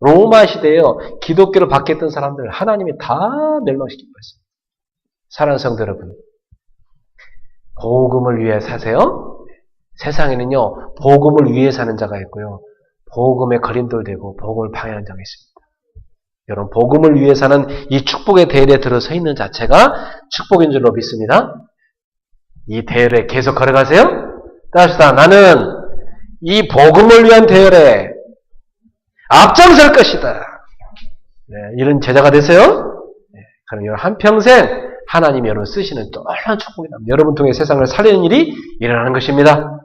로마 시대에요 기독교를 박해했던 사람들 하나님이 다 멸망시켜 버렸습니다. 사랑하는 성도 여러분, 복음을 위해 사세요. 세상에는요 복음을 위해 사는 자가 있고요 복음에 거림돌되고 복음을 방해하는 자가 있습니다. 여러분 복음을 위해 사는 이 축복의 대열에 들어서 있는 자체가 축복인 줄로 믿습니다. 이 대열에 계속 걸어가세요. 따라합시다. 나는 이 복음을 위한 대열에 앞장설 것이다. 이런 제자가 되세요. 그럼 여러분 한평생 하나님이 여러분 쓰시는 놀라운 축복이다. 여러분 통해 세상을 살리는 일이 일어나는 것입니다.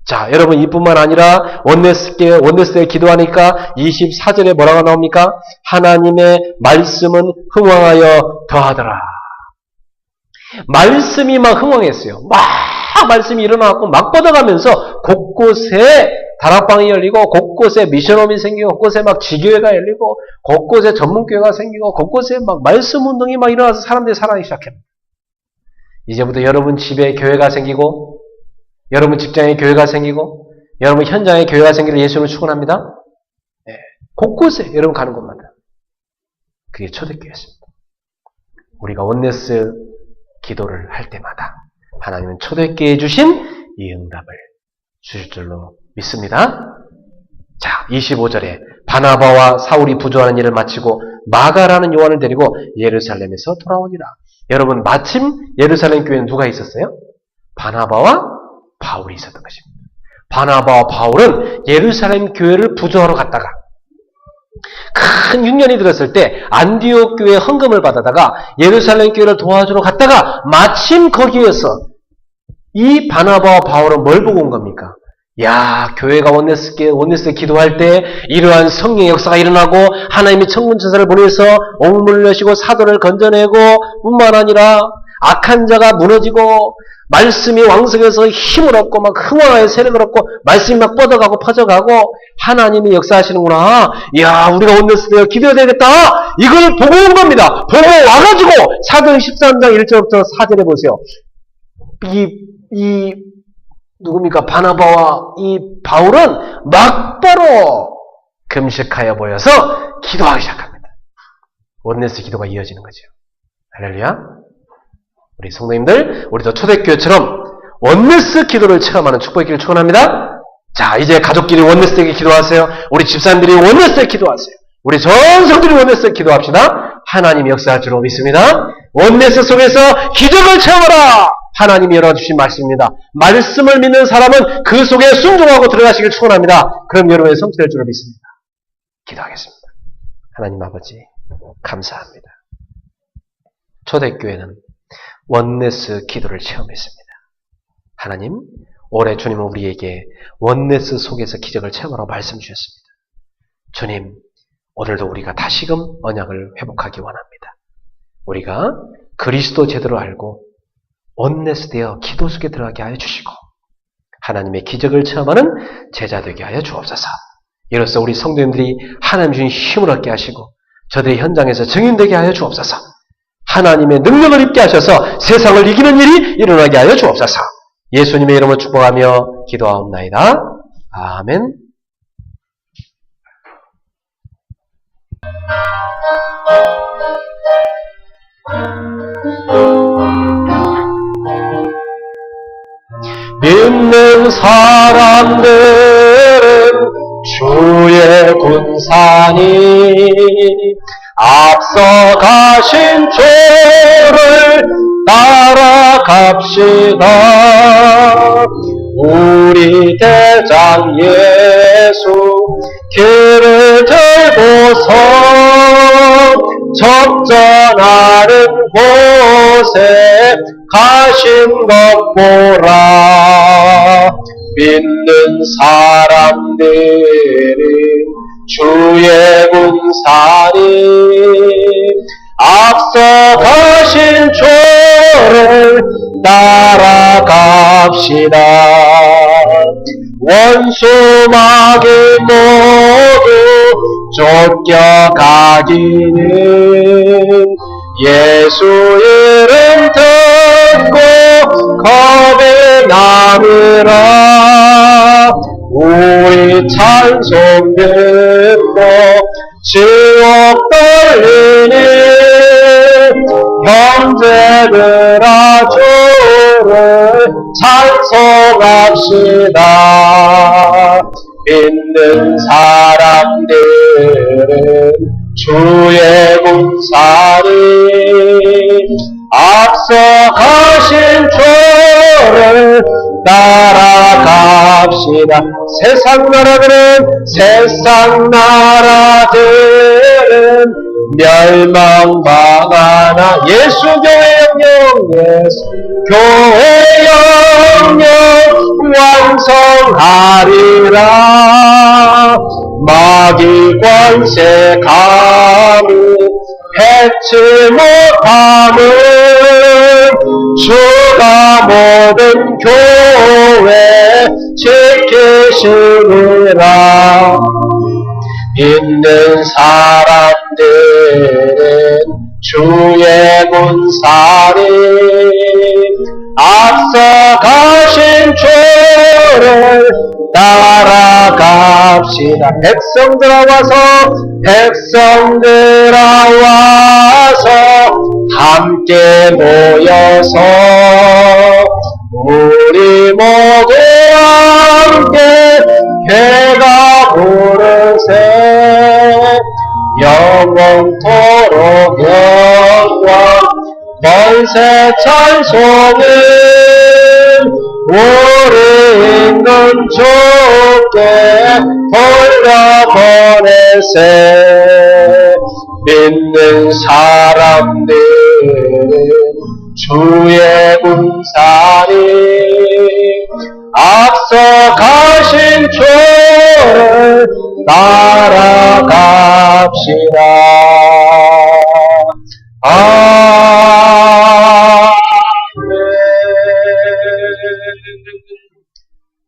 자, 여러분 이뿐만 아니라 원네스에 기도하니까 24절에 뭐라고 나옵니까? 하나님의 말씀은 흥왕하여 더하더라. 말씀이 막 흥왕했어요. 막 말씀이 일어나고 막 뻗어가면서 곳곳에 다락방이 열리고 곳곳에 미션홈이 생기고 곳곳에 막 지교회가 열리고 곳곳에 전문교회가 생기고 곳곳에 막 말씀 운동이 막 일어나서 사람들이 살아나기 시작합니다. 이제부터 여러분 집에 교회가 생기고 여러분 직장에 교회가 생기고 여러분 현장에 교회가 생기를 예수님을 축원합니다. 곳곳에 여러분 가는 곳마다 그게 초대교회였습니다. 우리가 원네스 기도를 할 때마다 하나님은 초대교회에 주신 이 응답을 주실 줄로 믿습니다. 자, 25절에 바나바와 사울이 부조하는 일을 마치고 마가라는 요한을 데리고 예루살렘에서 돌아오니라. 여러분 마침 예루살렘 교회는 누가 있었어요? 바나바와 바울이 있었던 것입니다. 바나바와 바울은 예루살렘 교회를 부조하러 갔다가 큰 흉년이 들었을 때 안디옥 교회 헌금을 받아다가 예루살렘 교회를 도와주러 갔다가 마침 거기에서 이 바나바와 바울은 뭘 보고 온 겁니까? 야, 교회가 원네스에 기도할 때 이러한 성령의 역사가 일어나고 하나님이 천군천사를 보내서 옥문을 여시고 사도를 건져내고 뿐만 아니라 악한 자가 무너지고 말씀이 왕성해서 힘을 얻고 막 흥왕하여 세력을 얻고 말씀이 막 뻗어가고 퍼져가고 하나님이 역사하시는구나. 이야, 우리가 원네스에 기도해야 되겠다. 이걸 보고 온 겁니다. 보고 와가지고 사도행 13장 1절부터 4절에 보세요. 누굽니까? 바나바와 이 바울은 막바로 금식하여 보여서 기도하기 시작합니다. 원네스 기도가 이어지는 거죠. 할렐루야. 우리 성도님들, 우리도 초대교회처럼 원네스 기도를 체험하는 축복의 길을 축원합니다. 자, 이제 가족끼리 원네스에게 기도하세요. 우리 집사님들이 원네스에 기도하세요. 우리 전성들이 원네스에 기도합시다. 하나님이 역사할 줄 믿습니다. 원네스 속에서 기적을 체험하라. 하나님이 열어주신 말씀입니다. 말씀을 믿는 사람은 그 속에 순종하고 들어가시길 축원합니다. 그럼 여러분의 성취될 줄 믿습니다. 기도하겠습니다. 하나님 아버지, 감사합니다. 초대교회는 원네스 기도를 체험했습니다. 하나님, 올해 주님은 우리에게 원네스 속에서 기적을 체험하라고 말씀 주셨습니다. 주님, 오늘도 우리가 다시금 언약을 회복하기 원합니다. 우리가 그리스도 제대로 알고 원네스 되어 기도 속에 들어가게 하여 주시고 하나님의 기적을 체험하는 제자 되게 하여 주옵소서. 이로써 우리 성도님들이 하나님 주신 힘을 얻게 하시고 저들의 현장에서 증인되게 하여 주옵소서. 하나님의 능력을 입게 하셔서 세상을 이기는 일이 일어나게 하여 주옵소서. 예수님의 이름으로 축복하며 기도하옵나이다. 아멘. 믿는 사람들은 주의 군산이 앞서 가신 조를 따라갑시다. 우리 대장 예수 길을 들고서 접전하는 곳에 가신 것 보라. 믿는 사람들이 주의 군사리 앞서 가신 조를 따라갑시다. 원수 마귀 모두 쫓겨가기는 예수 이름 듣고 겁이 남으라. 우리 찬송 듣고 지옥 떨리니 형제들아 주를 찬송합시다. 믿는 사람들은 주의 군사리 앞서 가신 조를 따라갑시다. 세상 나라들은 멸망당하나 예수 교회 영영 완성하리라. 마귀 권세 감히 해치 못함은 주가 모든 교회 지키시리라. 있는 사람들은 주의 군사리 앞서 가신 조를 따라갑시다. 백성들아 와서 함께 모여서 우리 모두 함께 괴가 부르세. 영원토록 영광 권세 찬송은 우리 있는 주께 돌려보내. 믿는 사람들은 주의 군사니 앞서 가신 주를 따라갑시다.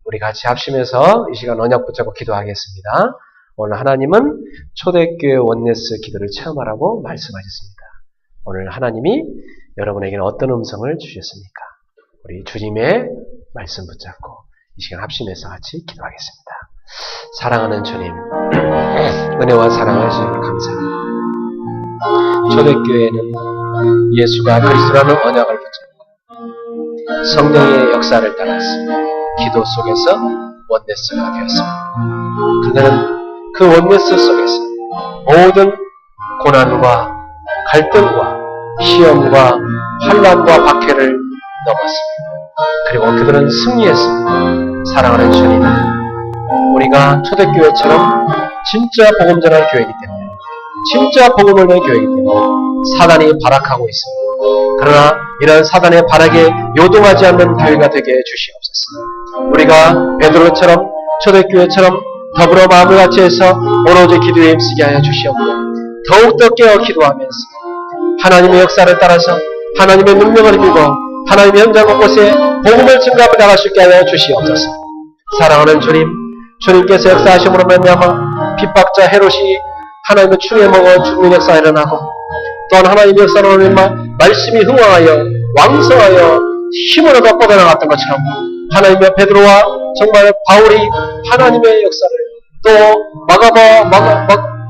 우리 같이 합심해서 이 시간 언약 붙잡고 기도하겠습니다. 오늘 하나님은 초대교회 원네스 기도를 체험하라고 말씀하셨습니다. 오늘 하나님이 여러분에게는 어떤 음성을 주셨습니까? 우리 주님의 말씀 붙잡고 이 시간 합심해서 같이 기도하겠습니다. 사랑하는 주님, 은혜와 사랑을 주님 감사합니다. 초대교회는 예수가 그리스도라는 언약을 붙잡고 성령의 역사를 따라서 기도 속에서 원네스가 되었습니다. 그들은 그 원네스 속에서 모든 고난과 갈등과 시험과 환난과 박해를 넘었습니다. 그리고 그들은 승리했습니다. 사랑하는 주님, 우리가 초대교회처럼 진짜 복음 전할 교회이기 때문에, 진짜 복음을 낸 교회이기 때문에 사단이 발악하고 있습니다. 그러나 이런 사단의 발악에 요동하지 않는 교회가 되게 해주시옵소서. 우리가 베드로처럼 초대교회처럼 더불어 마음을 같이 해서 오로지 기도에 힘쓰게 하여 주시옵고, 더욱더 깨어 기도하면서 하나님의 역사를 따라서 하나님의 능력을 힘입고 하나님의 현장 곳곳에 복음을 증가하며 나갈 수 있게 하여 주시옵소서. 사랑하는 주님, 주님께서 역사하심으로 말미암아 핍박자 헤롯이 하나님의 충에 먹어 죽는 역사가 일어나고, 또한 하나님의 역사로 말씀이 흥왕하여 왕성하여 힘을 얻어 뻗어나갔던 것처럼 하나님의 베드로와 정말 바울이 하나님의 역사를, 또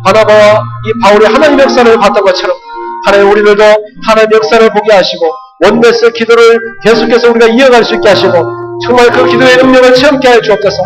바나바와 이 바울이 하나님의 역사를 봤던 것처럼 하나님 우리들도 하나님의 역사를 보게 하시고 원네스 기도를 계속해서 우리가 이어갈 수 있게 하시고 정말 그 기도의 능력을 체험케 하여 주옵소서.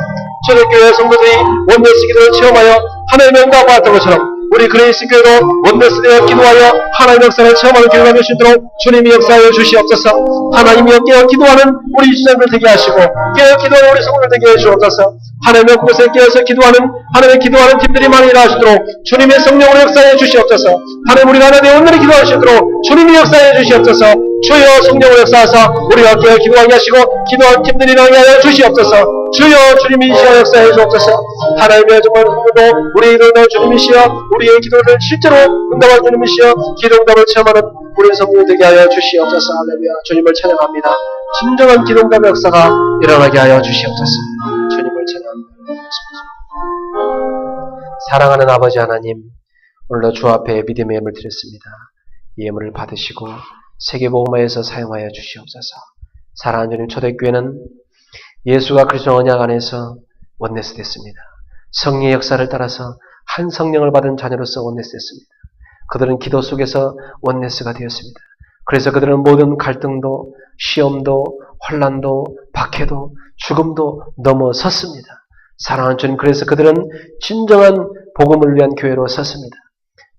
초대교회 성도들이 원네스 기도를 체험하여 하나님의 영광을 받았던 것처럼 우리 그레이스 교회도 원네스 되어 기도하여 하나님의 역사를 체험하는 교회가 될 수 있도록 주님이 역사하여 주시옵소서. 하나님이 깨어 기도하는 우리 주장들 되게 하시고 깨어 기도하는 우리 성도들 되게 해 주옵소서. 하나님의 곳에 깨어서 기도하는 하나님의 기도하는 팀들이 많이 일어나시도록 주님의 성령으로 역사해 주시옵소서. 하나님 우리가 하나님의 온전히 기도할 수 있도록 주님이 역사해 주시옵소서. 주여 성령으로 역사하사 우리가 깨어 기도하게 하시고 기도하는 팀들이 일어나게 하여 주시옵소서. 주여 주님이시여 역사해 주옵소서. 하나님의 정말 성도도 우리들도 주님이시여 우리의 기도를 실제로 응답할 주님이시여 기도 응답을 체험하는 우리 성도들 되게 하여 주시옵소서. 할렐루야. 주님을 찬양합니다. 진정한 기도 응답의 역사가 일어나게 하여 주시옵소서. 주님을 찬양합니다. 사랑하는 아버지 하나님, 오늘도 주 앞에 믿음의 예물을 드렸습니다. 이 예물을 받으시고 세계복음화에서 사용하여 주시옵소서. 사랑하는 주님, 초대교회는 예수가 그리스도 언약 안에서 원네스 됐습니다. 성령의 역사를 따라서 한 성령을 받은 자녀로서 원네스 됐습니다. 그들은 기도 속에서 원네스가 되었습니다. 그래서 그들은 모든 갈등도, 시험도, 환난도, 박해도, 죽음도 넘어섰습니다. 사랑하는 주님, 그래서 그들은 진정한 복음을 위한 교회로 섰습니다.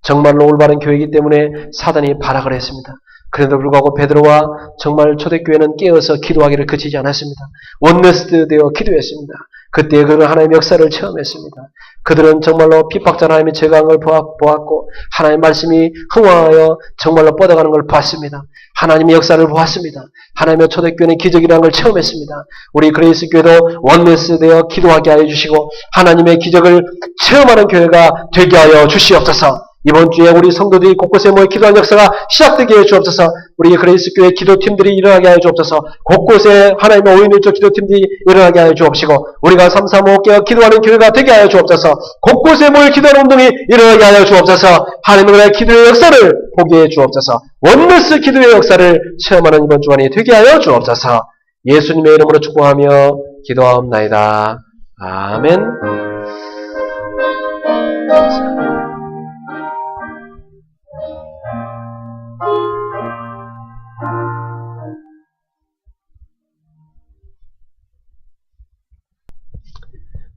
정말로 올바른 교회이기 때문에 사단이 발악을 했습니다. 그래도 불구하고 베드로와 정말 초대교회는 깨어서 기도하기를 그치지 않았습니다. 원네스 되어 기도했습니다. 그때 그들은 하나님의 역사를 체험했습니다. 그들은 정말로 핍박자 하나님의 제거한 걸 보았고 하나님의 말씀이 흥황하여 정말로 뻗어가는 걸 봤습니다. 하나님의 역사를 보았습니다. 하나님의 초대교회는 기적이라는 걸 체험했습니다. 우리 그레이스 교회도 원네스 되어 기도하게 하여 주시고 하나님의 기적을 체험하는 교회가 되게 하여 주시옵소서. 이번 주에 우리 성도들이 곳곳에 모여 기도하는 역사가 시작되게 해 주옵소서. 우리 그레이스 교회 기도팀들이 일어나게 하여 주옵소서. 곳곳에 하나님의 5.16 기도팀들이 일어나게 하여 주옵시고 우리가 335 깨어 기도하는 교회가 되게 하여 주옵소서. 곳곳에 모여 기도하는 운동이 일어나게 하여 주옵소서. 하나님의 기도의 역사를 보게 해 주옵소서. 원네스 기도의 역사를 체험하는 이번 주간이 되게 하여 주옵소서. 예수님의 이름으로 축복하며 기도하옵나이다. 아멘.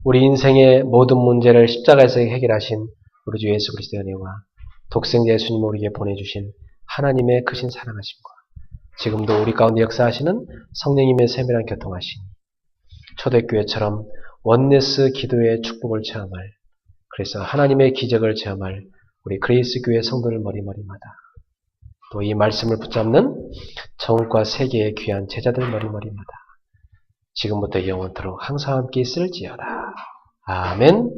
우리 인생의 모든 문제를 십자가에서 해결하신 우리 주 예수 그리스도의 은혜와 독생자 예수님을 우리에게 보내주신 하나님의 크신 사랑하심과 지금도 우리 가운데 역사하시는 성령님의 세밀한 교통하심, 초대교회처럼 원네스 기도의 축복을 체험할 그래서 하나님의 기적을 체험할 우리 그레이스 교회 성도들 머리머리마다 또 이 말씀을 붙잡는 천국과 세계의 귀한 제자들 머리머리마다 지금부터 영원토록 항상 함께 있을지어다. 아멘.